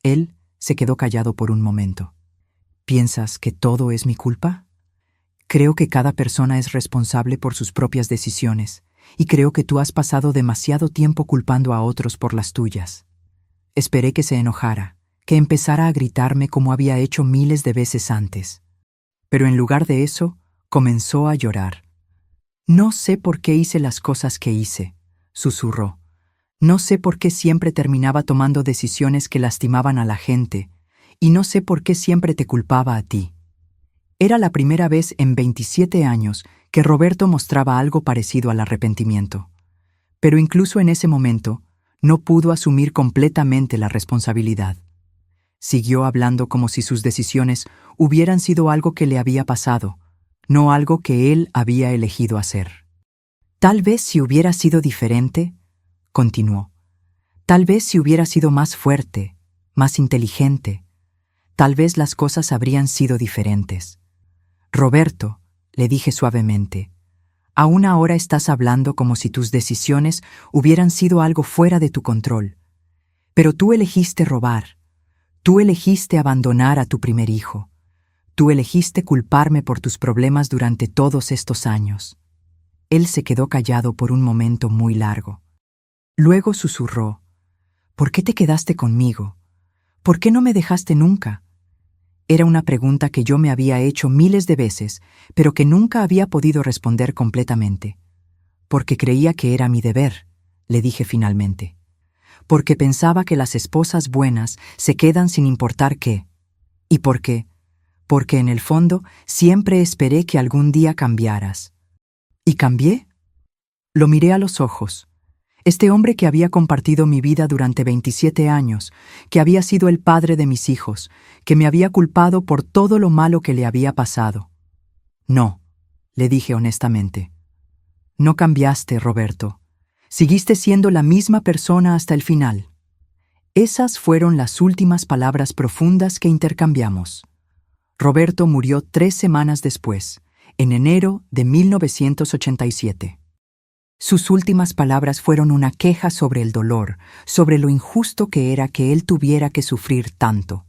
Él se quedó callado por un momento. «¿Piensas que todo es mi culpa?» «Creo que cada persona es responsable por sus propias decisiones, y creo que tú has pasado demasiado tiempo culpando a otros por las tuyas». Esperé que se enojara, que empezara a gritarme como había hecho miles de veces antes. Pero en lugar de eso, comenzó a llorar. «No sé por qué hice las cosas que hice», susurró. «No sé por qué siempre terminaba tomando decisiones que lastimaban a la gente, y no sé por qué siempre te culpaba a ti». Era la primera vez en 27 años que Roberto mostraba algo parecido al arrepentimiento. Pero incluso en ese momento, no pudo asumir completamente la responsabilidad. Siguió hablando como si sus decisiones hubieran sido algo que le había pasado, no algo que él había elegido hacer. «Tal vez si hubiera sido diferente», continuó, «tal vez si hubiera sido más fuerte, más inteligente, tal vez las cosas habrían sido diferentes». «Roberto», le dije suavemente, «aún ahora estás hablando como si tus decisiones hubieran sido algo fuera de tu control. Pero tú elegiste robar. Tú elegiste abandonar a tu primer hijo. Tú elegiste culparme por tus problemas durante todos estos años». Él se quedó callado por un momento muy largo. Luego susurró, «¿Por qué te quedaste conmigo? ¿Por qué no me dejaste nunca? Era una pregunta que yo me había hecho miles de veces, pero que nunca había podido responder completamente. Porque creía que era mi deber, le dije finalmente. Porque pensaba que las esposas buenas se quedan sin importar qué. ¿Y por qué? Porque en el fondo siempre esperé que algún día cambiaras. ¿Y cambié? Lo miré a los ojos. Este hombre que había compartido mi vida durante 27 años, que había sido el padre de mis hijos, que me había culpado por todo lo malo que le había pasado. No, le dije honestamente. No cambiaste, Roberto. Seguiste siendo la misma persona hasta el final. Esas fueron las últimas palabras profundas que intercambiamos. Roberto murió 3 semanas después, en enero de 1987. Sus últimas palabras fueron una queja sobre el dolor, sobre lo injusto que era que él tuviera que sufrir tanto.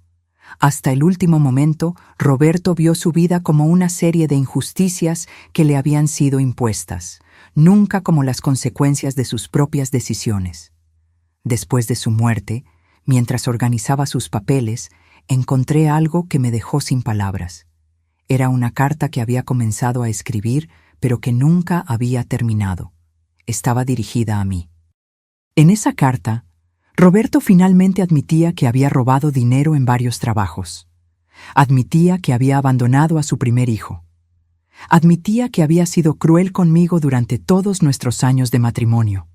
Hasta el último momento, Roberto vio su vida como una serie de injusticias que le habían sido impuestas, nunca como las consecuencias de sus propias decisiones. Después de su muerte, mientras organizaba sus papeles, encontré algo que me dejó sin palabras. Era una carta que había comenzado a escribir, pero que nunca había terminado. Estaba dirigida a mí. En esa carta, Roberto finalmente admitía que había robado dinero en varios trabajos. Admitía que había abandonado a su primer hijo. Admitía que había sido cruel conmigo durante todos nuestros años de matrimonio.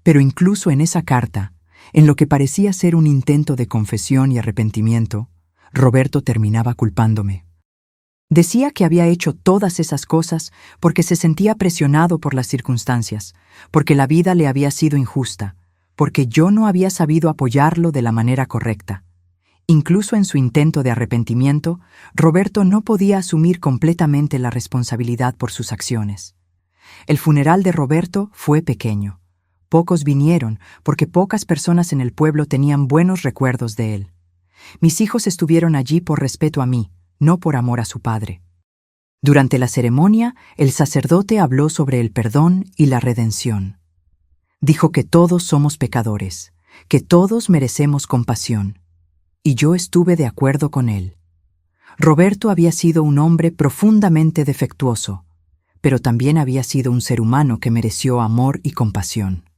Pero incluso en esa carta, en lo que parecía ser un intento de confesión y arrepentimiento, Roberto terminaba culpándome. Decía que había hecho todas esas cosas porque se sentía presionado por las circunstancias, porque la vida le había sido injusta, porque yo no había sabido apoyarlo de la manera correcta. Incluso en su intento de arrepentimiento, Roberto no podía asumir completamente la responsabilidad por sus acciones. El funeral de Roberto fue pequeño. Pocos vinieron porque pocas personas en el pueblo tenían buenos recuerdos de él. Mis hijos estuvieron allí por respeto a mí, no por amor a su padre. Durante la ceremonia, el sacerdote habló sobre el perdón y la redención. Dijo que todos somos pecadores, que todos merecemos compasión. Y yo estuve de acuerdo con él. Roberto había sido un hombre profundamente defectuoso, pero también había sido un ser humano que mereció amor y compasión.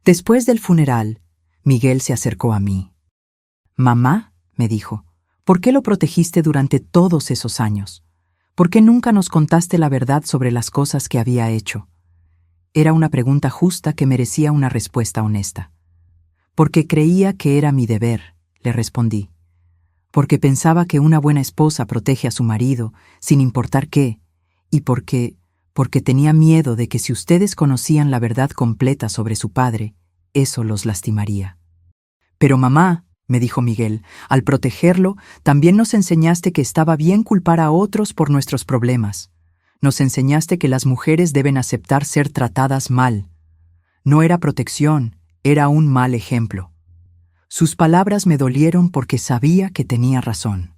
Después del funeral, Miguel se acercó a mí. «Mamá», me dijo, «¿por qué lo protegiste durante todos esos años? ¿Por qué nunca nos contaste la verdad sobre las cosas que había hecho?» Era una pregunta justa que merecía una respuesta honesta. «Porque creía que era mi deber», le respondí. «Porque pensaba que una buena esposa protege a su marido, sin importar qué, y porque tenía miedo de que si ustedes conocían la verdad completa sobre su padre, eso los lastimaría». «Pero mamá», me dijo Miguel, «al protegerlo, también nos enseñaste que estaba bien culpar a otros por nuestros problemas. Nos enseñaste que las mujeres deben aceptar ser tratadas mal. No era protección, era un mal ejemplo». Sus palabras me dolieron porque sabía que tenía razón.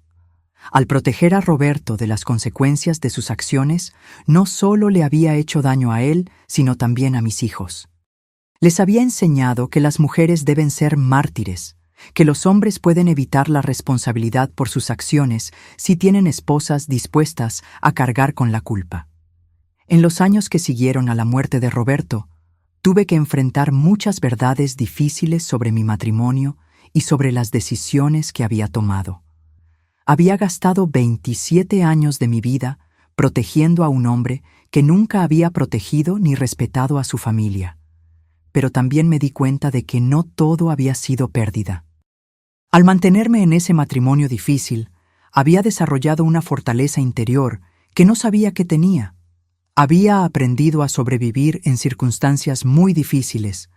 Al proteger a Roberto de las consecuencias de sus acciones, no solo le había hecho daño a él, sino también a mis hijos. Les había enseñado que las mujeres deben ser mártires, que los hombres pueden evitar la responsabilidad por sus acciones si tienen esposas dispuestas a cargar con la culpa. En los años que siguieron a la muerte de Roberto, tuve que enfrentar muchas verdades difíciles sobre mi matrimonio y sobre las decisiones que había tomado. Había gastado 27 años de mi vida protegiendo a un hombre que nunca había protegido ni respetado a su familia. Pero también me di cuenta de que no todo había sido pérdida. Al mantenerme en ese matrimonio difícil, había desarrollado una fortaleza interior que no sabía que tenía. Había aprendido a sobrevivir en circunstancias muy difíciles,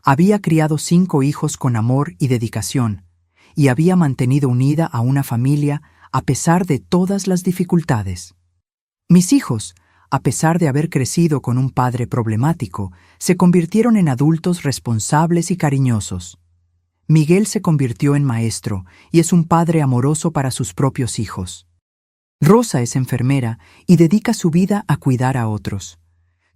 había criado 5 hijos con amor y dedicación, y había mantenido unida a una familia a pesar de todas las dificultades. Mis hijos, a pesar de haber crecido con un padre problemático, se convirtieron en adultos responsables y cariñosos. Miguel se convirtió en maestro y es un padre amoroso para sus propios hijos. Rosa es enfermera y dedica su vida a cuidar a otros.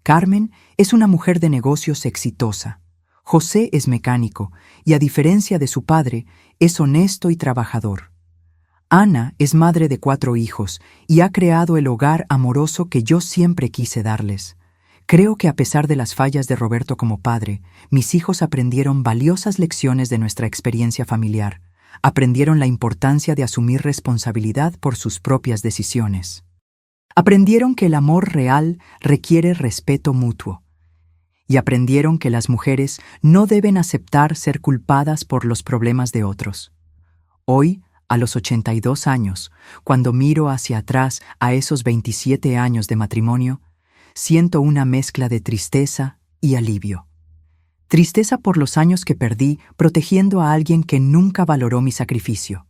Carmen es una mujer de negocios exitosa. José es mecánico y, a diferencia de su padre, es honesto y trabajador. Ana es madre de 4 hijos y ha creado el hogar amoroso que yo siempre quise darles. Creo que a pesar de las fallas de Roberto como padre, mis hijos aprendieron valiosas lecciones de nuestra experiencia familiar. Aprendieron la importancia de asumir responsabilidad por sus propias decisiones. Aprendieron que el amor real requiere respeto mutuo. Y aprendieron que las mujeres no deben aceptar ser culpadas por los problemas de otros. Hoy, a los 82 años, cuando miro hacia atrás a esos 27 años de matrimonio, siento una mezcla de tristeza y alivio. Tristeza por los años que perdí protegiendo a alguien que nunca valoró mi sacrificio.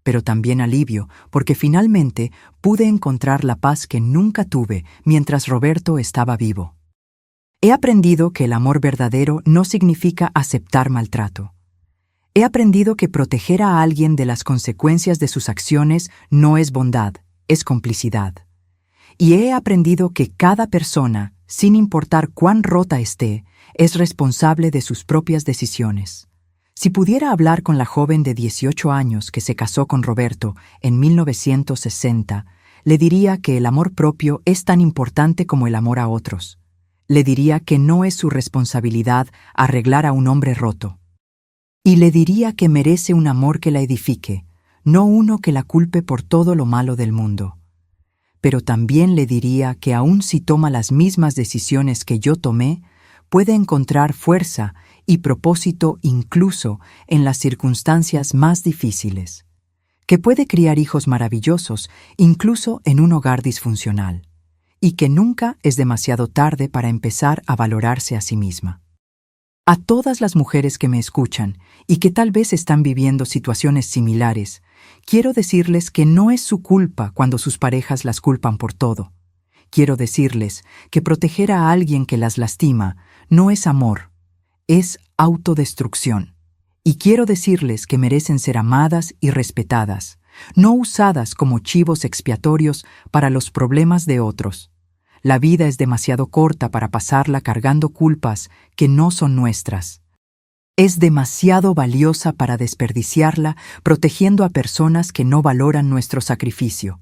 Pero también alivio porque finalmente pude encontrar la paz que nunca tuve mientras Roberto estaba vivo. He aprendido que el amor verdadero no significa aceptar maltrato. He aprendido que proteger a alguien de las consecuencias de sus acciones no es bondad, es complicidad. Y he aprendido que cada persona, sin importar cuán rota esté, es responsable de sus propias decisiones. Si pudiera hablar con la joven de 18 años que se casó con Roberto en 1960, le diría que el amor propio es tan importante como el amor a otros. Le diría que no es su responsabilidad arreglar a un hombre roto. Y le diría que merece un amor que la edifique, no uno que la culpe por todo lo malo del mundo. Pero también le diría que aun si toma las mismas decisiones que yo tomé, puede encontrar fuerza y propósito incluso en las circunstancias más difíciles, que puede criar hijos maravillosos incluso en un hogar disfuncional, y que nunca es demasiado tarde para empezar a valorarse a sí misma. A todas las mujeres que me escuchan y que tal vez están viviendo situaciones similares, quiero decirles que no es su culpa cuando sus parejas las culpan por todo. Quiero decirles que proteger a alguien que las lastima no es amor, es autodestrucción. Y quiero decirles que merecen ser amadas y respetadas, no usadas como chivos expiatorios para los problemas de otros. La vida es demasiado corta para pasarla cargando culpas que no son nuestras. Es demasiado valiosa para desperdiciarla protegiendo a personas que no valoran nuestro sacrificio.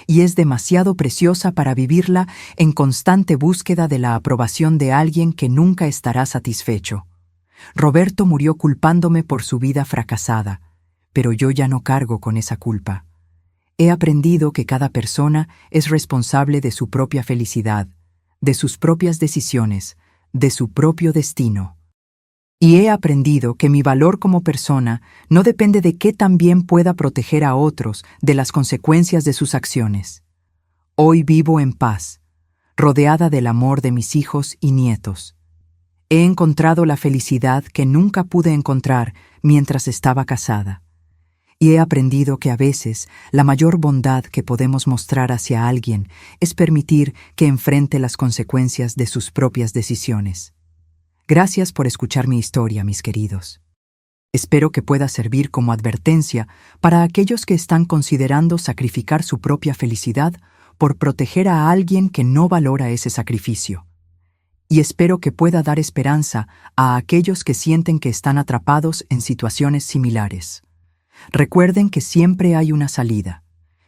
Y es demasiado preciosa para vivirla en constante búsqueda de la aprobación de alguien que nunca estará satisfecho. Roberto murió culpándome por su vida fracasada, pero yo ya no cargo con esa culpa. He aprendido que cada persona es responsable de su propia felicidad, de sus propias decisiones, de su propio destino. Y he aprendido que mi valor como persona no depende de qué tan bien pueda proteger a otros de las consecuencias de sus acciones. Hoy vivo en paz, rodeada del amor de mis hijos y nietos. He encontrado la felicidad que nunca pude encontrar mientras estaba casada. Y he aprendido que a veces la mayor bondad que podemos mostrar hacia alguien es permitir que enfrente las consecuencias de sus propias decisiones. Gracias por escuchar mi historia, mis queridos. Espero que pueda servir como advertencia para aquellos que están considerando sacrificar su propia felicidad por proteger a alguien que no valora ese sacrificio. Y espero que pueda dar esperanza a aquellos que sienten que están atrapados en situaciones similares. Recuerden que siempre hay una salida,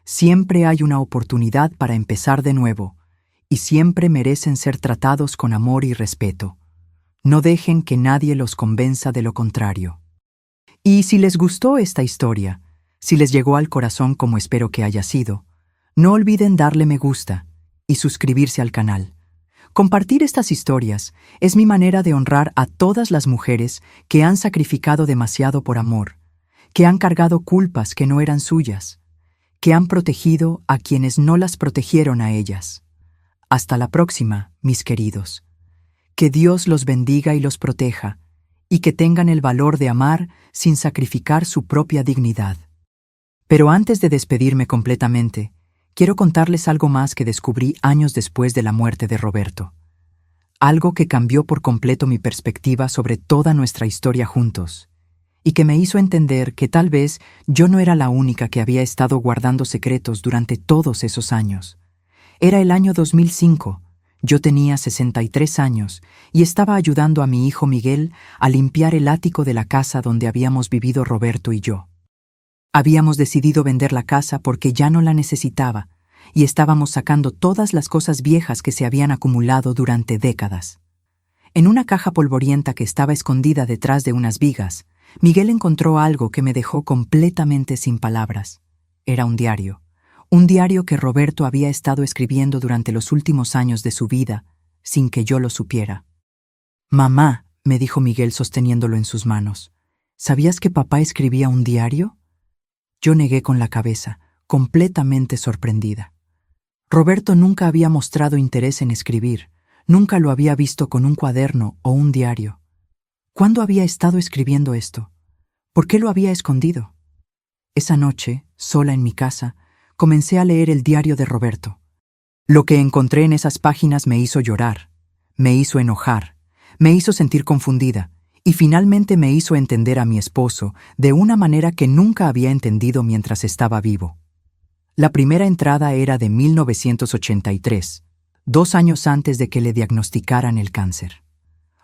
siempre hay una oportunidad para empezar de nuevo, y siempre merecen ser tratados con amor y respeto. No dejen que nadie los convenza de lo contrario. Y si les gustó esta historia, si les llegó al corazón como espero que haya sido, no olviden darle me gusta y suscribirse al canal. Compartir estas historias es mi manera de honrar a todas las mujeres que han sacrificado demasiado por amor, que han cargado culpas que no eran suyas, que han protegido a quienes no las protegieron a ellas. Hasta la próxima, mis queridos. Que Dios los bendiga y los proteja, y que tengan el valor de amar sin sacrificar su propia dignidad. Pero antes de despedirme completamente, quiero contarles algo más que descubrí años después de la muerte de Roberto. Algo que cambió por completo mi perspectiva sobre toda nuestra historia juntos, y que me hizo entender que tal vez yo no era la única que había estado guardando secretos durante todos esos años. Era el año 2005, yo tenía 63 años y estaba ayudando a mi hijo Miguel a limpiar el ático de la casa donde habíamos vivido Roberto y yo. Habíamos decidido vender la casa porque ya no la necesitaba, y estábamos sacando todas las cosas viejas que se habían acumulado durante décadas. En una caja polvorienta que estaba escondida detrás de unas vigas, Miguel encontró algo que me dejó completamente sin palabras. Era un diario que Roberto había estado escribiendo durante los últimos años de su vida, sin que yo lo supiera. «Mamá», me dijo Miguel sosteniéndolo en sus manos, «¿sabías que papá escribía un diario?» Yo negué con la cabeza, completamente sorprendida. Roberto nunca había mostrado interés en escribir, nunca lo había visto con un cuaderno o un diario. ¿Cuándo había estado escribiendo esto? ¿Por qué lo había escondido? Esa noche, sola en mi casa, comencé a leer el diario de Roberto. Lo que encontré en esas páginas me hizo llorar, me hizo enojar, me hizo sentir confundida y finalmente me hizo entender a mi esposo de una manera que nunca había entendido mientras estaba vivo. La primera entrada era de 1983, 2 años antes de que le diagnosticaran el cáncer.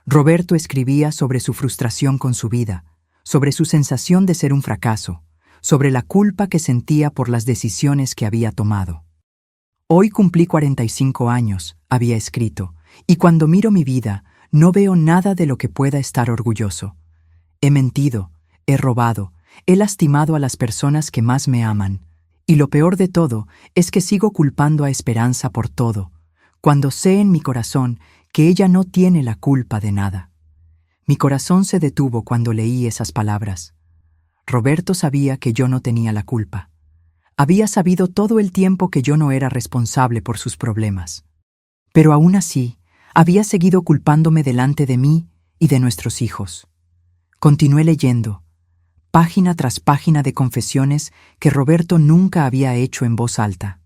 Roberto escribía sobre su frustración con su vida, sobre su sensación de ser un fracaso, sobre la culpa que sentía por las decisiones que había tomado. «Hoy cumplí 45 años», había escrito, «y cuando miro mi vida, no veo nada de lo que pueda estar orgulloso. He mentido, he robado, he lastimado a las personas que más me aman, y lo peor de todo es que sigo culpando a Esperanza por todo, cuando sé en mi corazón que ella no tiene la culpa de nada». Mi corazón se detuvo cuando leí esas palabras. Roberto sabía que yo no tenía la culpa. Había sabido todo el tiempo que yo no era responsable por sus problemas. Pero aún así, había seguido culpándome delante de mí y de nuestros hijos. Continué leyendo, página tras página de confesiones que Roberto nunca había hecho en voz alta.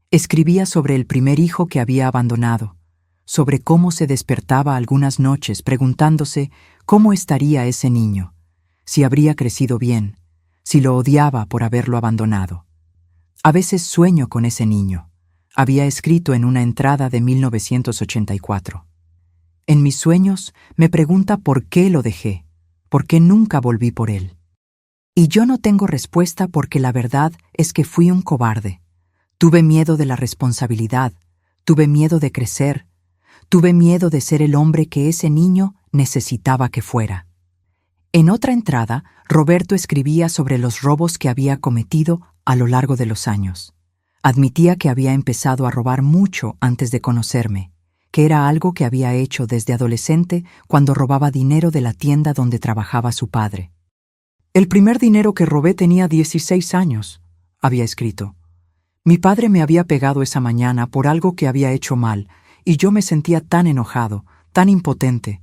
Escribía sobre el primer hijo que había abandonado, sobre cómo se despertaba algunas noches preguntándose cómo estaría ese niño, si habría crecido bien, si lo odiaba por haberlo abandonado. «A veces sueño con ese niño», había escrito en una entrada de 1984. «En mis sueños me pregunta por qué lo dejé, por qué nunca volví por él. Y yo no tengo respuesta porque la verdad es que fui un cobarde. Tuve miedo de la responsabilidad, tuve miedo de crecer, tuve miedo de ser el hombre que ese niño necesitaba que fuera». En otra entrada, Roberto escribía sobre los robos que había cometido a lo largo de los años. Admitía que había empezado a robar mucho antes de conocerme, que era algo que había hecho desde adolescente cuando robaba dinero de la tienda donde trabajaba su padre. «El primer dinero que robé tenía 16 años», había escrito. «Mi padre me había pegado esa mañana por algo que había hecho mal, y yo me sentía tan enojado, tan impotente.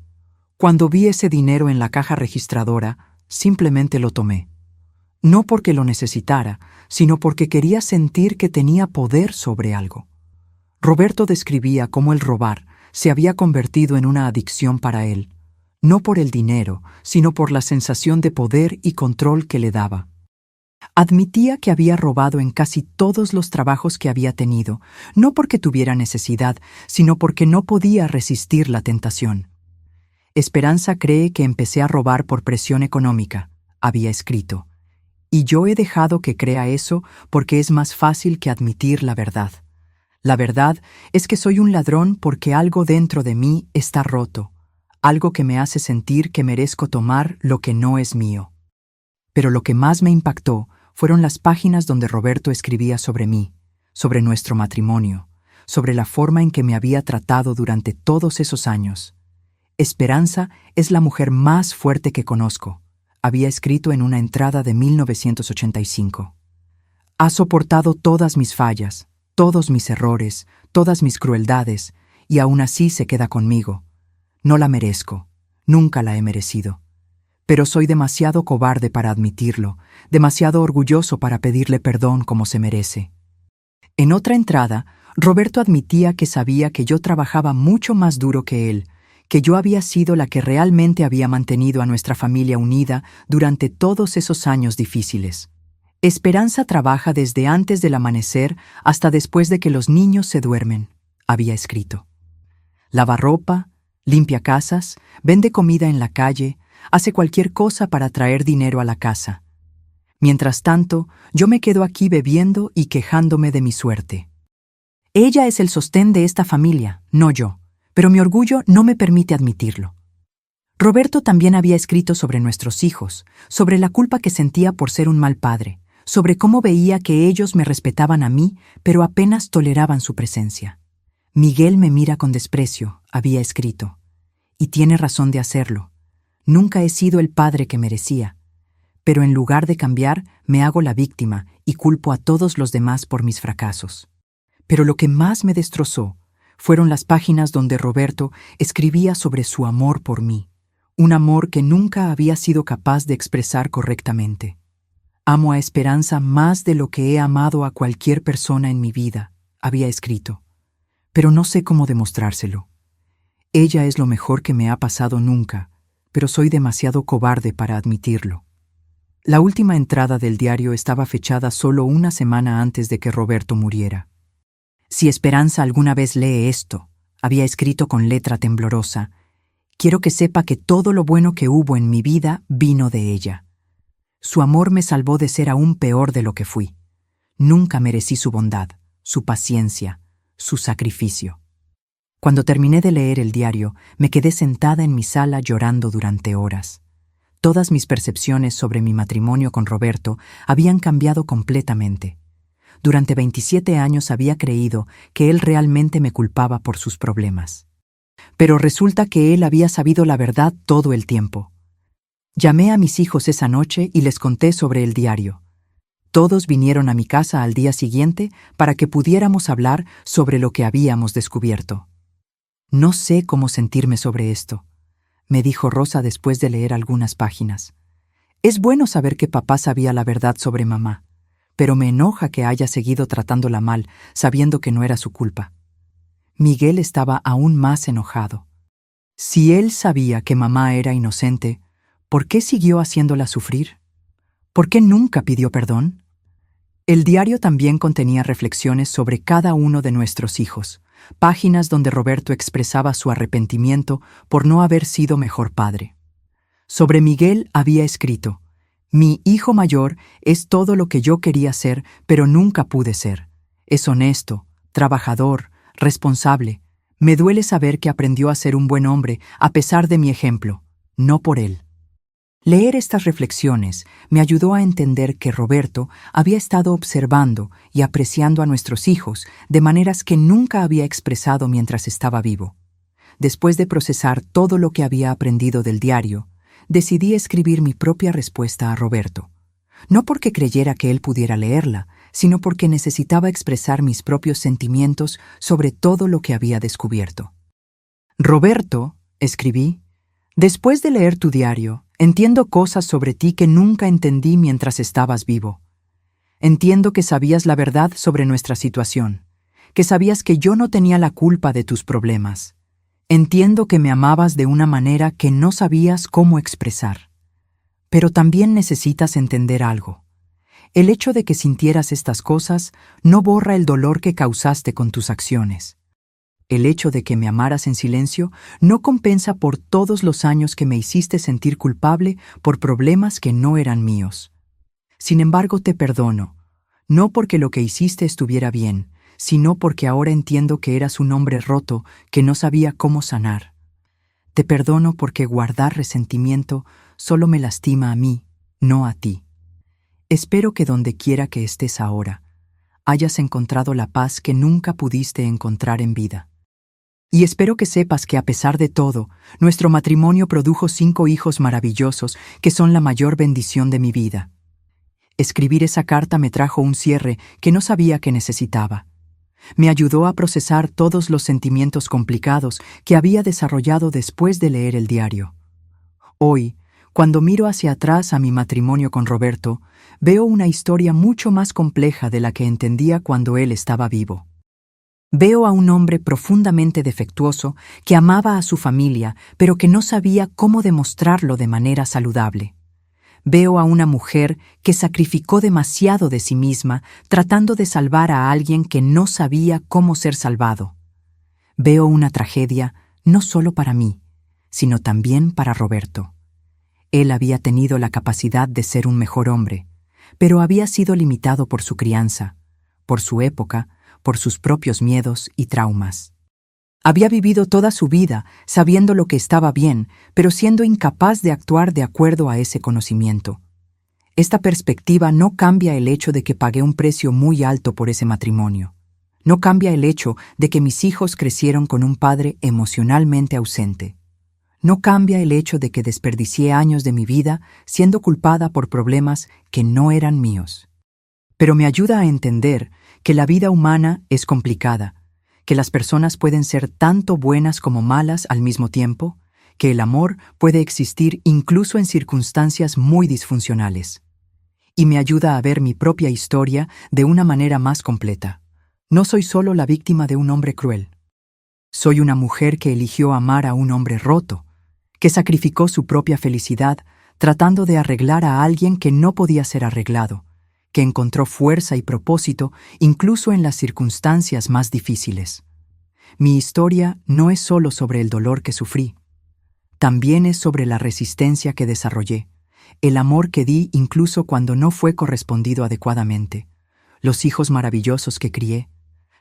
Cuando vi ese dinero en la caja registradora, simplemente lo tomé. No porque lo necesitara, sino porque quería sentir que tenía poder sobre algo». Roberto describía cómo el robar se había convertido en una adicción para él, no por el dinero, sino por la sensación de poder y control que le daba. Admitía que había robado en casi todos los trabajos que había tenido, no porque tuviera necesidad, sino porque no podía resistir la tentación. «Esperanza cree que empecé a robar por presión económica», había escrito, «y yo he dejado que crea eso porque es más fácil que admitir la verdad. La verdad es que soy un ladrón porque algo dentro de mí está roto, algo que me hace sentir que merezco tomar lo que no es mío». Pero lo que más me impactó fueron las páginas donde Roberto escribía sobre mí, sobre nuestro matrimonio, sobre la forma en que me había tratado durante todos esos años. «Esperanza es la mujer más fuerte que conozco», había escrito en una entrada de 1985. «Ha soportado todas mis fallas, todos mis errores, todas mis crueldades, y aún así se queda conmigo. No la merezco, nunca la he merecido. Pero soy demasiado cobarde para admitirlo, demasiado orgulloso para pedirle perdón como se merece». En otra entrada, Roberto admitía que sabía que yo trabajaba mucho más duro que él, que yo había sido la que realmente había mantenido a nuestra familia unida durante todos esos años difíciles. «Esperanza trabaja desde antes del amanecer hasta después de que los niños se duermen», había escrito. «Lava ropa, limpia casas, vende comida en la calle, hace cualquier cosa para traer dinero a la casa. Mientras tanto, yo me quedo aquí bebiendo y quejándome de mi suerte. Ella es el sostén de esta familia, no yo, pero mi orgullo no me permite admitirlo. Roberto también había escrito sobre nuestros hijos, sobre la culpa que sentía por ser un mal padre, sobre cómo veía que ellos me respetaban a mí, pero apenas toleraban su presencia. Miguel me mira con desprecio, había escrito, y tiene razón de hacerlo. Nunca he sido el padre que merecía, pero en lugar de cambiar, me hago la víctima y culpo a todos los demás por mis fracasos. Pero lo que más me destrozó fueron las páginas donde Roberto escribía sobre su amor por mí, un amor que nunca había sido capaz de expresar correctamente. Amo a Esperanza más de lo que he amado a cualquier persona en mi vida, había escrito, pero no sé cómo demostrárselo. Ella es lo mejor que me ha pasado nunca, pero soy demasiado cobarde para admitirlo. La última entrada del diario estaba fechada solo una semana antes de que Roberto muriera. Si Esperanza alguna vez lee esto, había escrito con letra temblorosa, quiero que sepa que todo lo bueno que hubo en mi vida vino de ella. Su amor me salvó de ser aún peor de lo que fui. Nunca merecí su bondad, su paciencia, su sacrificio. Cuando terminé de leer el diario, me quedé sentada en mi sala llorando durante horas. Todas mis percepciones sobre mi matrimonio con Roberto habían cambiado completamente. Durante 27 años había creído que él realmente me culpaba por sus problemas. Pero resulta que él había sabido la verdad todo el tiempo. Llamé a mis hijos esa noche y les conté sobre el diario. Todos vinieron a mi casa al día siguiente para que pudiéramos hablar sobre lo que habíamos descubierto. No sé cómo sentirme sobre esto, me dijo Rosa después de leer algunas páginas. Es bueno saber que papá sabía la verdad sobre mamá, pero me enoja que haya seguido tratándola mal, sabiendo que no era su culpa. Miguel estaba aún más enojado. Si él sabía que mamá era inocente, ¿por qué siguió haciéndola sufrir? ¿Por qué nunca pidió perdón? El diario también contenía reflexiones sobre cada uno de nuestros hijos, páginas donde Roberto expresaba su arrepentimiento por no haber sido mejor padre. Sobre Miguel había escrito, mi hijo mayor es todo lo que yo quería ser, pero nunca pude ser. Es honesto, trabajador, responsable. Me duele saber que aprendió a ser un buen hombre a pesar de mi ejemplo, no por él. Leer estas reflexiones me ayudó a entender que Roberto había estado observando y apreciando a nuestros hijos de maneras que nunca había expresado mientras estaba vivo. Después de procesar todo lo que había aprendido del diario, decidí escribir mi propia respuesta a Roberto. No porque creyera que él pudiera leerla, sino porque necesitaba expresar mis propios sentimientos sobre todo lo que había descubierto. Roberto, escribí, después de leer tu diario, entiendo cosas sobre ti que nunca entendí mientras estabas vivo. Entiendo que sabías la verdad sobre nuestra situación, que sabías que yo no tenía la culpa de tus problemas. Entiendo que me amabas de una manera que no sabías cómo expresar. Pero también necesitas entender algo. El hecho de que sintieras estas cosas no borra el dolor que causaste con tus acciones. El hecho de que me amaras en silencio no compensa por todos los años que me hiciste sentir culpable por problemas que no eran míos. Sin embargo, te perdono, no porque lo que hiciste estuviera bien, sino porque ahora entiendo que eras un hombre roto que no sabía cómo sanar. Te perdono porque guardar resentimiento solo me lastima a mí, no a ti. Espero que donde quiera que estés ahora, hayas encontrado la paz que nunca pudiste encontrar en vida. Y espero que sepas que a pesar de todo, nuestro matrimonio produjo 5 hijos maravillosos que son la mayor bendición de mi vida. Escribir esa carta me trajo un cierre que no sabía que necesitaba. Me ayudó a procesar todos los sentimientos complicados que había desarrollado después de leer el diario. Hoy, cuando miro hacia atrás a mi matrimonio con Roberto, veo una historia mucho más compleja de la que entendía cuando él estaba vivo. Veo a un hombre profundamente defectuoso que amaba a su familia, pero que no sabía cómo demostrarlo de manera saludable. Veo a una mujer que sacrificó demasiado de sí misma tratando de salvar a alguien que no sabía cómo ser salvado. Veo una tragedia no solo para mí, sino también para Roberto. Él había tenido la capacidad de ser un mejor hombre, pero había sido limitado por su crianza, por su época, por sus propios miedos y traumas. Había vivido toda su vida sabiendo lo que estaba bien, pero siendo incapaz de actuar de acuerdo a ese conocimiento. Esta perspectiva no cambia el hecho de que pagué un precio muy alto por ese matrimonio. No cambia el hecho de que mis hijos crecieron con un padre emocionalmente ausente. No cambia el hecho de que desperdicié años de mi vida siendo culpada por problemas que no eran míos. Pero me ayuda a entender que la vida humana es complicada, que las personas pueden ser tanto buenas como malas al mismo tiempo, que el amor puede existir incluso en circunstancias muy disfuncionales. Y me ayuda a ver mi propia historia de una manera más completa. No soy solo la víctima de un hombre cruel. Soy una mujer que eligió amar a un hombre roto, que sacrificó su propia felicidad tratando de arreglar a alguien que no podía ser arreglado, que encontró fuerza y propósito incluso en las circunstancias más difíciles. Mi historia no es solo sobre el dolor que sufrí, también es sobre la resistencia que desarrollé, el amor que di incluso cuando no fue correspondido adecuadamente, los hijos maravillosos que crié,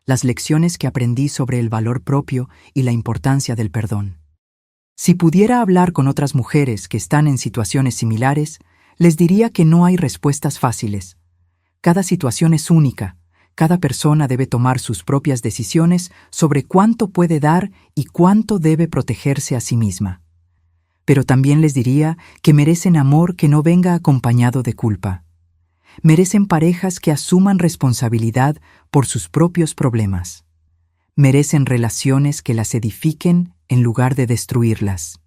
las lecciones que aprendí sobre el valor propio y la importancia del perdón. Si pudiera hablar con otras mujeres que están en situaciones similares, les diría que no hay respuestas fáciles. Cada situación es única, cada persona debe tomar sus propias decisiones sobre cuánto puede dar y cuánto debe protegerse a sí misma. Pero también les diría que merecen amor que no venga acompañado de culpa. Merecen parejas que asuman responsabilidad por sus propios problemas. Merecen relaciones que las edifiquen en lugar de destruirlas.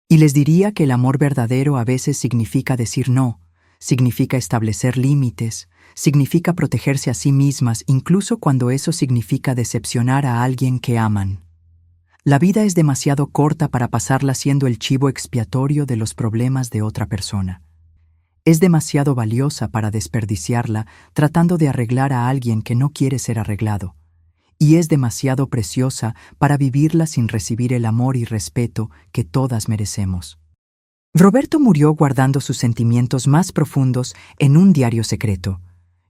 Y les diría que el amor verdadero a veces significa decir no, significa establecer límites, significa protegerse a sí mismas incluso cuando eso significa decepcionar a alguien que aman. La vida es demasiado corta para pasarla siendo el chivo expiatorio de los problemas de otra persona. Es demasiado valiosa para desperdiciarla tratando de arreglar a alguien que no quiere ser arreglado. Y es demasiado preciosa para vivirla sin recibir el amor y respeto que todas merecemos. Roberto murió guardando sus sentimientos más profundos en un diario secreto.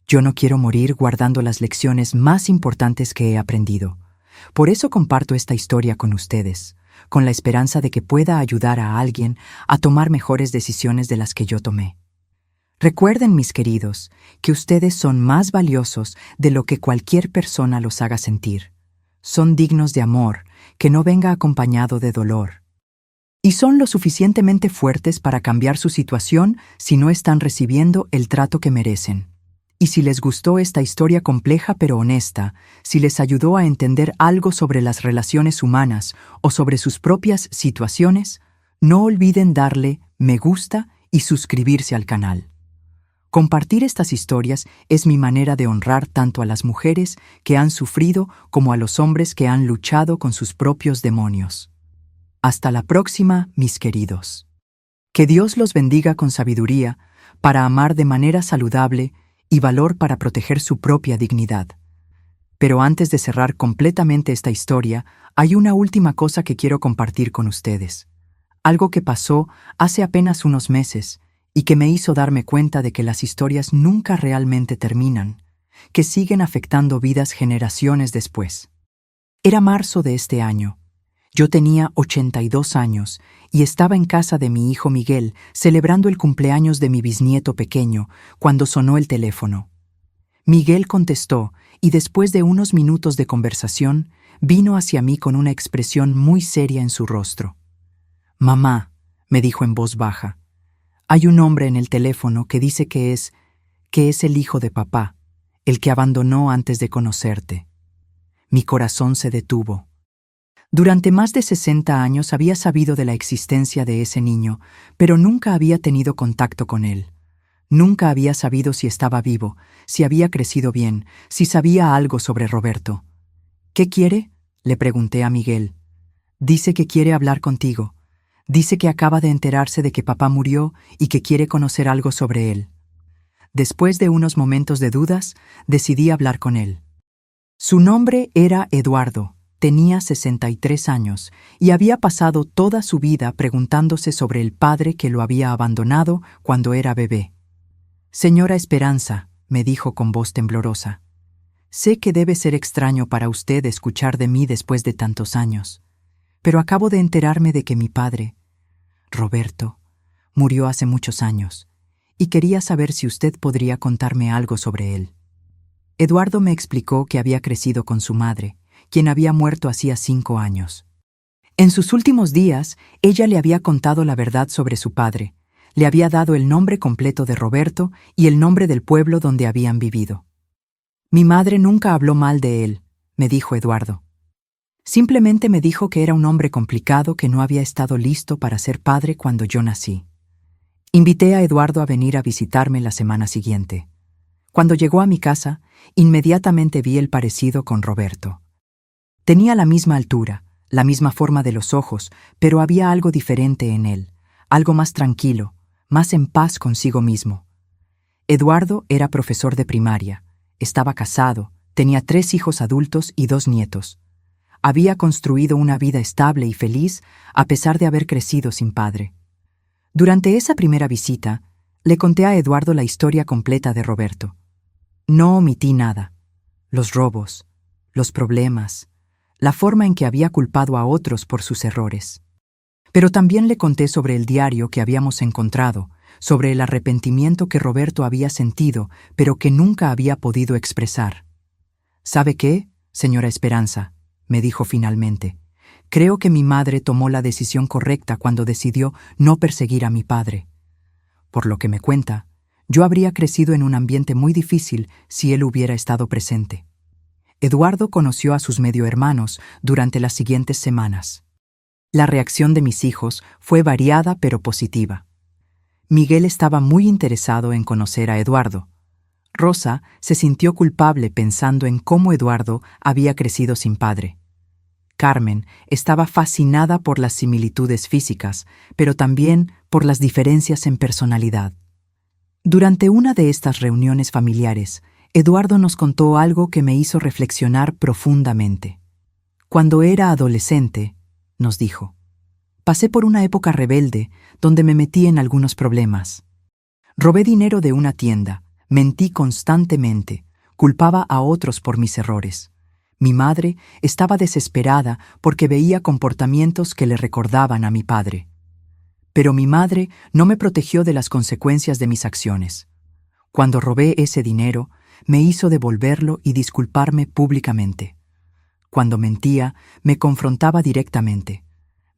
Yo no quiero morir guardando las lecciones más importantes que he aprendido. Por eso comparto esta historia con ustedes, con la esperanza de que pueda ayudar a alguien a tomar mejores decisiones de las que yo tomé. Recuerden, mis queridos, que ustedes son más valiosos de lo que cualquier persona los haga sentir. Son dignos de amor, que no venga acompañado de dolor. Y son lo suficientemente fuertes para cambiar su situación si no están recibiendo el trato que merecen. Y si les gustó esta historia compleja pero honesta, si les ayudó a entender algo sobre las relaciones humanas o sobre sus propias situaciones, no olviden darle me gusta y suscribirse al canal. Compartir estas historias es mi manera de honrar tanto a las mujeres que han sufrido como a los hombres que han luchado con sus propios demonios. Hasta la próxima, mis queridos. Que Dios los bendiga con sabiduría para amar de manera saludable y valor para proteger su propia dignidad. Pero antes de cerrar completamente esta historia, hay una última cosa que quiero compartir con ustedes. Algo que pasó hace apenas unos meses y que me hizo darme cuenta de que las historias nunca realmente terminan, que siguen afectando vidas generaciones después. Era marzo de este año. Yo tenía 82 años y estaba en casa de mi hijo Miguel celebrando el cumpleaños de mi bisnieto pequeño cuando sonó el teléfono. Miguel contestó y después de unos minutos de conversación vino hacia mí con una expresión muy seria en su rostro. «Mamá», me dijo en voz baja, «hay un hombre en el teléfono que dice que es el hijo de papá, el que abandonó antes de conocerte». Mi corazón se detuvo. Durante más de 60 años había sabido de la existencia de ese niño, pero nunca había tenido contacto con él. Nunca había sabido si estaba vivo, si había crecido bien, si sabía algo sobre Roberto. «¿Qué quiere?», le pregunté a Miguel. «Dice que quiere hablar contigo. Dice que acaba de enterarse de que papá murió y que quiere conocer algo sobre él». Después de unos momentos de dudas, decidí hablar con él. Su nombre era Eduardo. Tenía 63 años y había pasado toda su vida preguntándose sobre el padre que lo había abandonado cuando era bebé. Señora Esperanza, me dijo con voz temblorosa, sé que debe ser extraño para usted escuchar de mí después de tantos años, pero acabo de enterarme de que mi padre, Roberto, murió hace muchos años, y quería saber si usted podría contarme algo sobre él. Eduardo me explicó que había crecido con su madre, quien había muerto hacía 5 años. En sus últimos días, ella le había contado la verdad sobre su padre, le había dado el nombre completo de Roberto y el nombre del pueblo donde habían vivido. Mi madre nunca habló mal de él, me dijo Eduardo. Simplemente me dijo que era un hombre complicado que no había estado listo para ser padre cuando yo nací. Invité a Eduardo a venir a visitarme la semana siguiente. Cuando llegó a mi casa, inmediatamente vi el parecido con Roberto. Tenía la misma altura, la misma forma de los ojos, pero había algo diferente en él, algo más tranquilo, más en paz consigo mismo. Eduardo era profesor de primaria, estaba casado, tenía 3 hijos adultos y 2 nietos. Había construido una vida estable y feliz a pesar de haber crecido sin padre. Durante esa primera visita, le conté a Eduardo la historia completa de Roberto. No omití nada. Los robos, los problemas, la forma en que había culpado a otros por sus errores. Pero también le conté sobre el diario que habíamos encontrado, sobre el arrepentimiento que Roberto había sentido, pero que nunca había podido expresar. ¿Sabe qué, señora Esperanza?, me dijo finalmente. Creo que mi madre tomó la decisión correcta cuando decidió no perseguir a mi padre. Por lo que me cuenta, yo habría crecido en un ambiente muy difícil si él hubiera estado presente. Eduardo conoció a sus medio hermanos durante las siguientes semanas. La reacción de mis hijos fue variada pero positiva. Miguel estaba muy interesado en conocer a Eduardo. Rosa se sintió culpable pensando en cómo Eduardo había crecido sin padre. Carmen estaba fascinada por las similitudes físicas, pero también por las diferencias en personalidad. Durante una de estas reuniones familiares, Eduardo nos contó algo que me hizo reflexionar profundamente. Cuando era adolescente, nos dijo, pasé por una época rebelde donde me metí en algunos problemas. Robé dinero de una tienda, mentí constantemente, culpaba a otros por mis errores. Mi madre estaba desesperada porque veía comportamientos que le recordaban a mi padre. Pero mi madre no me protegió de las consecuencias de mis acciones. Cuando robé ese dinero, me hizo devolverlo y disculparme públicamente. Cuando mentía, me confrontaba directamente.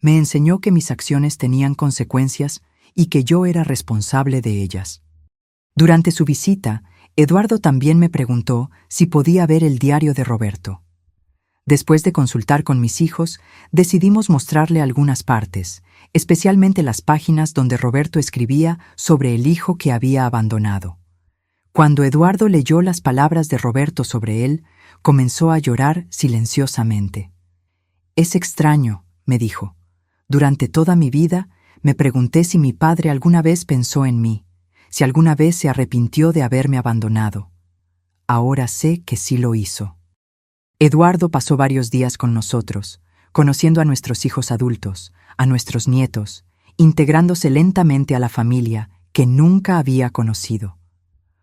Me enseñó que mis acciones tenían consecuencias y que yo era responsable de ellas. Durante su visita, Eduardo también me preguntó si podía ver el diario de Roberto. Después de consultar con mis hijos, decidimos mostrarle algunas partes, especialmente las páginas donde Roberto escribía sobre el hijo que había abandonado. Cuando Eduardo leyó las palabras de Roberto sobre él, comenzó a llorar silenciosamente. «Es extraño», me dijo. «Durante toda mi vida me pregunté si mi padre alguna vez pensó en mí, si alguna vez se arrepintió de haberme abandonado. Ahora sé que sí lo hizo». Eduardo pasó varios días con nosotros, conociendo a nuestros hijos adultos, a nuestros nietos, integrándose lentamente a la familia que nunca había conocido.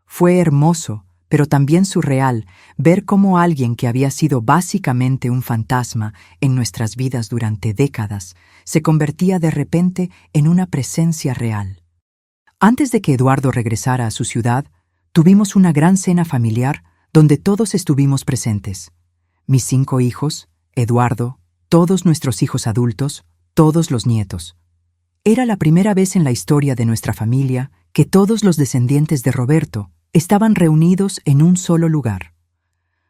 Fue hermoso, pero también surreal, ver cómo alguien que había sido básicamente un fantasma en nuestras vidas durante décadas se convertía de repente en una presencia real. Antes de que Eduardo regresara a su ciudad, tuvimos una gran cena familiar donde todos estuvimos presentes. Mis 5 hijos, Eduardo, todos nuestros hijos adultos, todos los nietos. Era la primera vez en la historia de nuestra familia que todos los descendientes de Roberto estaban reunidos en un solo lugar.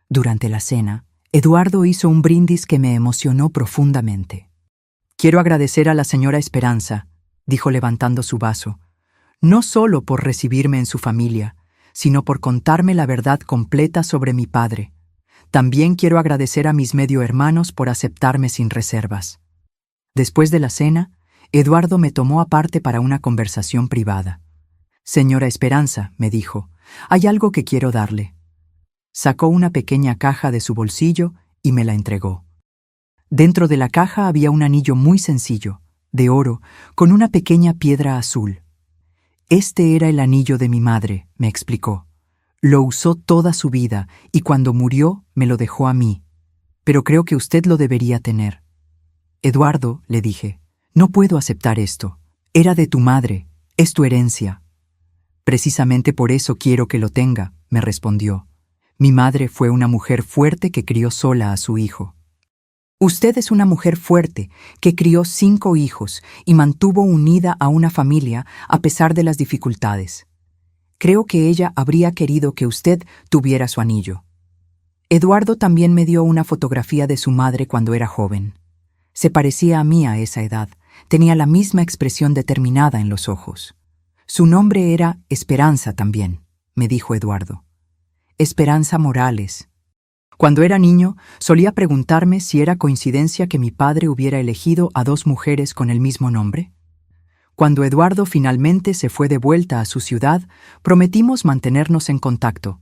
Durante la cena, Eduardo hizo un brindis que me emocionó profundamente. «Quiero agradecer a la señora Esperanza», dijo levantando su vaso, «no solo por recibirme en su familia, sino por contarme la verdad completa sobre mi padre. También quiero agradecer a mis medio hermanos por aceptarme sin reservas». Después de la cena, Eduardo me tomó aparte para una conversación privada. «Señora Esperanza», me dijo, «hay algo que quiero darle». Sacó una pequeña caja de su bolsillo y me la entregó. Dentro de la caja había un anillo muy sencillo, de oro, con una pequeña piedra azul. Este era el anillo de mi madre, me explicó. Lo usó toda su vida y cuando murió me lo dejó a mí. Pero creo que usted lo debería tener. Eduardo, le dije, no puedo aceptar esto. Era de tu madre, es tu herencia. Precisamente por eso quiero que lo tenga, me respondió. Mi madre fue una mujer fuerte que crió sola a su hijo. Usted es una mujer fuerte que crió 5 hijos y mantuvo unida a una familia a pesar de las dificultades. Creo que ella habría querido que usted tuviera su anillo. Eduardo también me dio una fotografía de su madre cuando era joven. Se parecía a mí a esa edad, tenía la misma expresión determinada en los ojos. Su nombre era Esperanza también, me dijo Eduardo. Esperanza Morales. Cuando era niño, solía preguntarme si era coincidencia que mi padre hubiera elegido a 2 mujeres con el mismo nombre. Cuando Eduardo finalmente se fue de vuelta a su ciudad, prometimos mantenernos en contacto.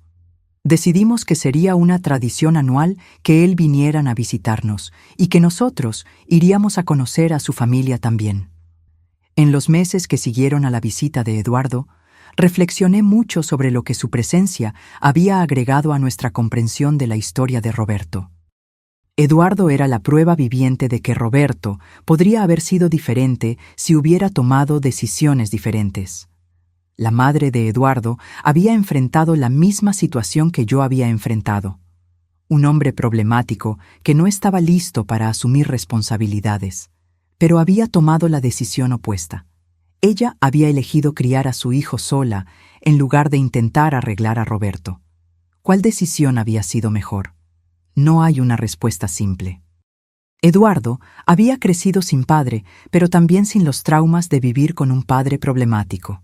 Decidimos que sería una tradición anual que él vinieran a visitarnos y que nosotros iríamos a conocer a su familia también. En los meses que siguieron a la visita de Eduardo, reflexioné mucho sobre lo que su presencia había agregado a nuestra comprensión de la historia de Roberto. Eduardo era la prueba viviente de que Roberto podría haber sido diferente si hubiera tomado decisiones diferentes. La madre de Eduardo había enfrentado la misma situación que yo había enfrentado. Un hombre problemático que no estaba listo para asumir responsabilidades, pero había tomado la decisión opuesta. Ella había elegido criar a su hijo sola en lugar de intentar arreglar a Roberto. ¿Cuál decisión había sido mejor? No hay una respuesta simple. Eduardo había crecido sin padre, pero también sin los traumas de vivir con un padre problemático.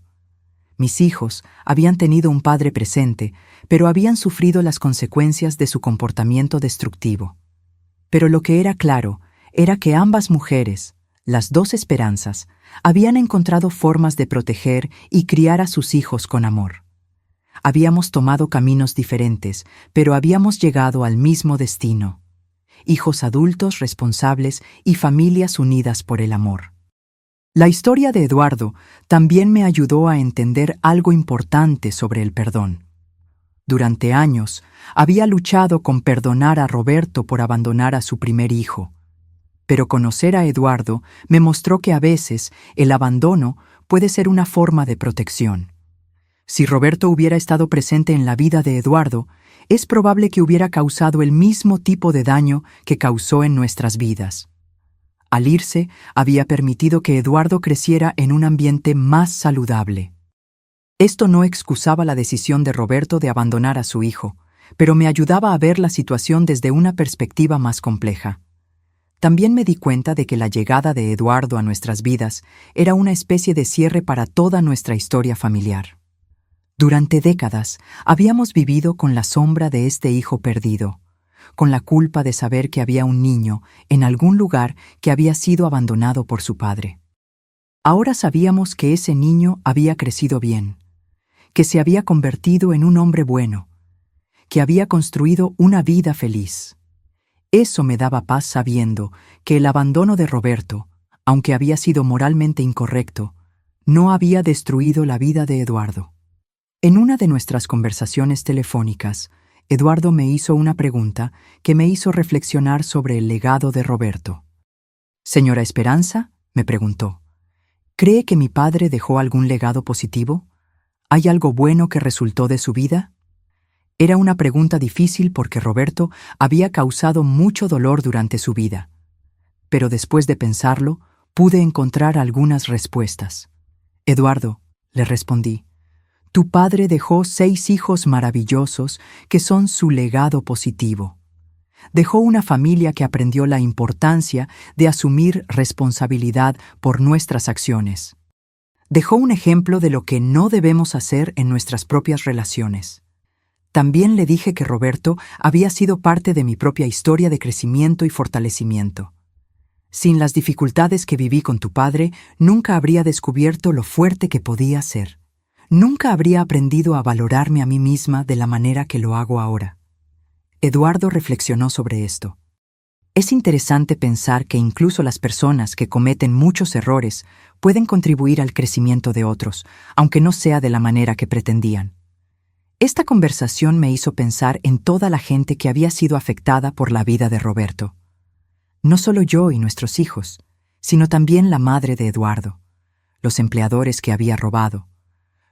Mis hijos habían tenido un padre presente, pero habían sufrido las consecuencias de su comportamiento destructivo. Pero lo que era claro era que ambas mujeres, las 2 Esperanzas, habían encontrado formas de proteger y criar a sus hijos con amor. Habíamos tomado caminos diferentes, pero habíamos llegado al mismo destino: hijos adultos responsables y familias unidas por el amor. La historia de Eduardo también me ayudó a entender algo importante sobre el perdón. Durante años, había luchado con perdonar a Roberto por abandonar a su primer hijo. Pero conocer a Eduardo me mostró que a veces el abandono puede ser una forma de protección. Si Roberto hubiera estado presente en la vida de Eduardo, es probable que hubiera causado el mismo tipo de daño que causó en nuestras vidas. Al irse, había permitido que Eduardo creciera en un ambiente más saludable. Esto no excusaba la decisión de Roberto de abandonar a su hijo, pero me ayudaba a ver la situación desde una perspectiva más compleja. También me di cuenta de que la llegada de Eduardo a nuestras vidas era una especie de cierre para toda nuestra historia familiar. Durante décadas habíamos vivido con la sombra de este hijo perdido, con la culpa de saber que había un niño en algún lugar que había sido abandonado por su padre. Ahora sabíamos que ese niño había crecido bien, que se había convertido en un hombre bueno, que había construido una vida feliz. Eso me daba paz sabiendo que el abandono de Roberto, aunque había sido moralmente incorrecto, no había destruido la vida de Eduardo. En una de nuestras conversaciones telefónicas, Eduardo me hizo una pregunta que me hizo reflexionar sobre el legado de Roberto. «Señora Esperanza», me preguntó, «¿cree que mi padre dejó algún legado positivo? ¿Hay algo bueno que resultó de su vida?» Era una pregunta difícil porque Roberto había causado mucho dolor durante su vida. Pero después de pensarlo, pude encontrar algunas respuestas. «Eduardo», le respondí, «tu padre dejó 6 hijos maravillosos que son su legado positivo. Dejó una familia que aprendió la importancia de asumir responsabilidad por nuestras acciones. Dejó un ejemplo de lo que no debemos hacer en nuestras propias relaciones. También le dije que Roberto había sido parte de mi propia historia de crecimiento y fortalecimiento. Sin las dificultades que viví con tu padre, nunca habría descubierto lo fuerte que podía ser. Nunca habría aprendido a valorarme a mí misma de la manera que lo hago ahora». Eduardo reflexionó sobre esto. Es interesante pensar que incluso las personas que cometen muchos errores pueden contribuir al crecimiento de otros, aunque no sea de la manera que pretendían. Esta conversación me hizo pensar en toda la gente que había sido afectada por la vida de Roberto. No solo yo y nuestros hijos, sino también la madre de Eduardo, los empleadores que había robado,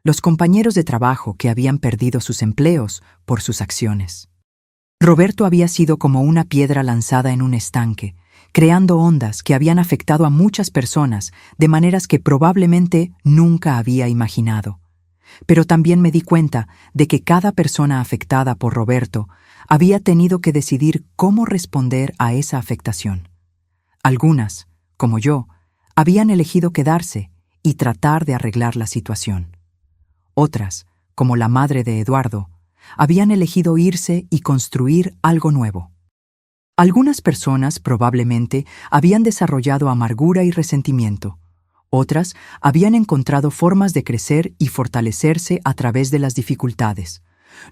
los compañeros de trabajo que habían perdido sus empleos por sus acciones. Roberto había sido como una piedra lanzada en un estanque, creando ondas que habían afectado a muchas personas de maneras que probablemente nunca había imaginado. Pero también me di cuenta de que cada persona afectada por Roberto había tenido que decidir cómo responder a esa afectación. Algunas, como yo, habían elegido quedarse y tratar de arreglar la situación. Otras, como la madre de Eduardo, habían elegido irse y construir algo nuevo. Algunas personas probablemente habían desarrollado amargura y resentimiento. Otras habían encontrado formas de crecer y fortalecerse a través de las dificultades.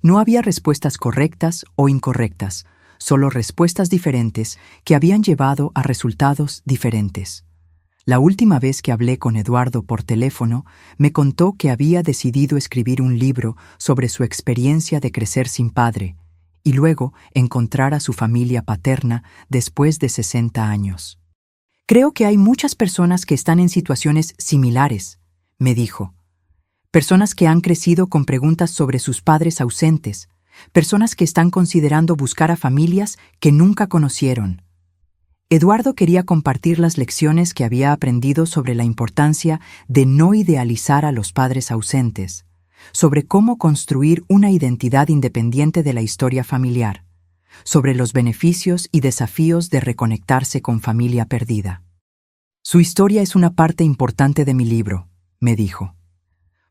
No había respuestas correctas o incorrectas, solo respuestas diferentes que habían llevado a resultados diferentes. La última vez que hablé con Eduardo por teléfono, me contó que había decidido escribir un libro sobre su experiencia de crecer sin padre y luego encontrar a su familia paterna después de 60 años. Creo que hay muchas personas que están en situaciones similares, me dijo. Personas que han crecido con preguntas sobre sus padres ausentes, personas que están considerando buscar a familias que nunca conocieron. Eduardo quería compartir las lecciones que había aprendido sobre la importancia de no idealizar a los padres ausentes, sobre cómo construir una identidad independiente de la historia familiar, sobre los beneficios y desafíos de reconectarse con familia perdida. Su historia es una parte importante de mi libro, me dijo,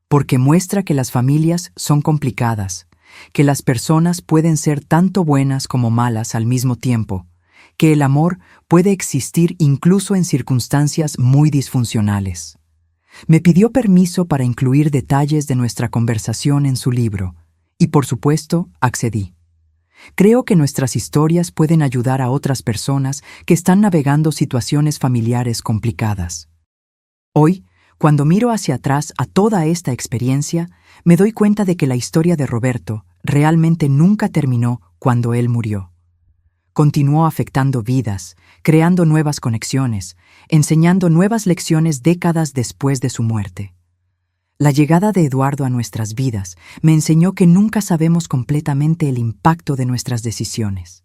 porque muestra que las familias son complicadas, que las personas pueden ser tanto buenas como malas al mismo tiempo, que el amor puede existir incluso en circunstancias muy disfuncionales. Me pidió permiso para incluir detalles de nuestra conversación en su libro, y por supuesto, accedí. Creo que nuestras historias pueden ayudar a otras personas que están navegando situaciones familiares complicadas. Hoy, cuando miro hacia atrás a toda esta experiencia, me doy cuenta de que la historia de Roberto realmente nunca terminó cuando él murió. Continuó afectando vidas, creando nuevas conexiones, enseñando nuevas lecciones décadas después de su muerte. La llegada de Eduardo a nuestras vidas me enseñó que nunca sabemos completamente el impacto de nuestras decisiones.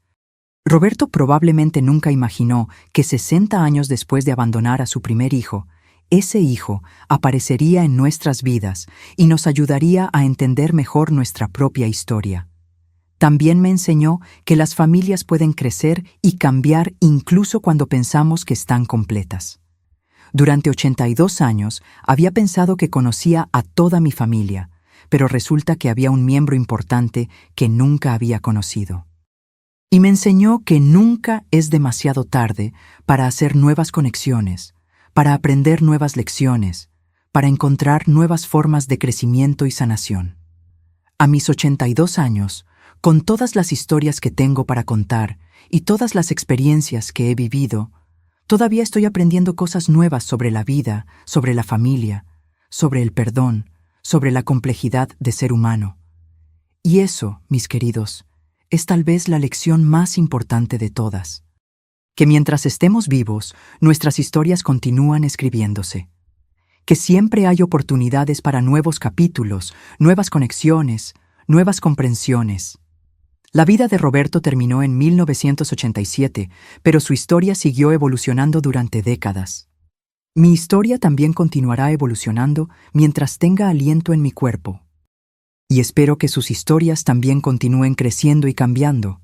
Roberto probablemente nunca imaginó que 60 años después de abandonar a su primer hijo, ese hijo aparecería en nuestras vidas y nos ayudaría a entender mejor nuestra propia historia. También me enseñó que las familias pueden crecer y cambiar incluso cuando pensamos que están completas. Durante 82 años había pensado que conocía a toda mi familia, pero resulta que había un miembro importante que nunca había conocido. Y me enseñó que nunca es demasiado tarde para hacer nuevas conexiones, para aprender nuevas lecciones, para encontrar nuevas formas de crecimiento y sanación. A mis 82 años, con todas las historias que tengo para contar y todas las experiencias que he vivido, todavía estoy aprendiendo cosas nuevas sobre la vida, sobre la familia, sobre el perdón, sobre la complejidad de ser humano. Y eso, mis queridos, es tal vez la lección más importante de todas. Que mientras estemos vivos, nuestras historias continúan escribiéndose. Que siempre hay oportunidades para nuevos capítulos, nuevas conexiones, nuevas comprensiones. La vida de Roberto terminó en 1987, pero su historia siguió evolucionando durante décadas. Mi historia también continuará evolucionando mientras tenga aliento en mi cuerpo. Y espero que sus historias también continúen creciendo y cambiando,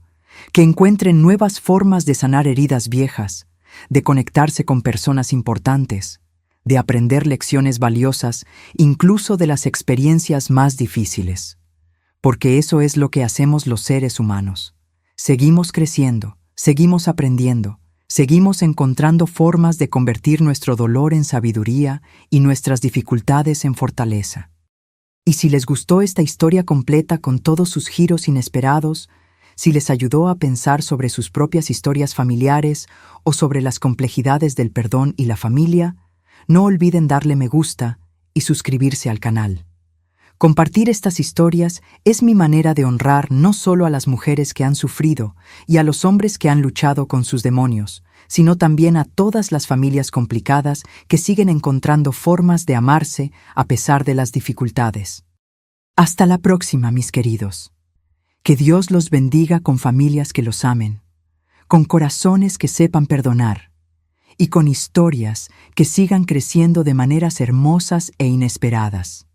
que encuentren nuevas formas de sanar heridas viejas, de conectarse con personas importantes, de aprender lecciones valiosas, incluso de las experiencias más difíciles. Porque eso es lo que hacemos los seres humanos. Seguimos creciendo, seguimos aprendiendo, seguimos encontrando formas de convertir nuestro dolor en sabiduría y nuestras dificultades en fortaleza. Y si les gustó esta historia completa con todos sus giros inesperados, si les ayudó a pensar sobre sus propias historias familiares o sobre las complejidades del perdón y la familia, No olviden darle me gusta y suscribirse al canal. Compartir estas historias es mi manera de honrar no solo a las mujeres que han sufrido y a los hombres que han luchado con sus demonios, sino también a todas las familias complicadas que siguen encontrando formas de amarse a pesar de las dificultades. Hasta la próxima, mis queridos. Que Dios los bendiga con familias que los amen, con corazones que sepan perdonar y con historias que sigan creciendo de maneras hermosas e inesperadas.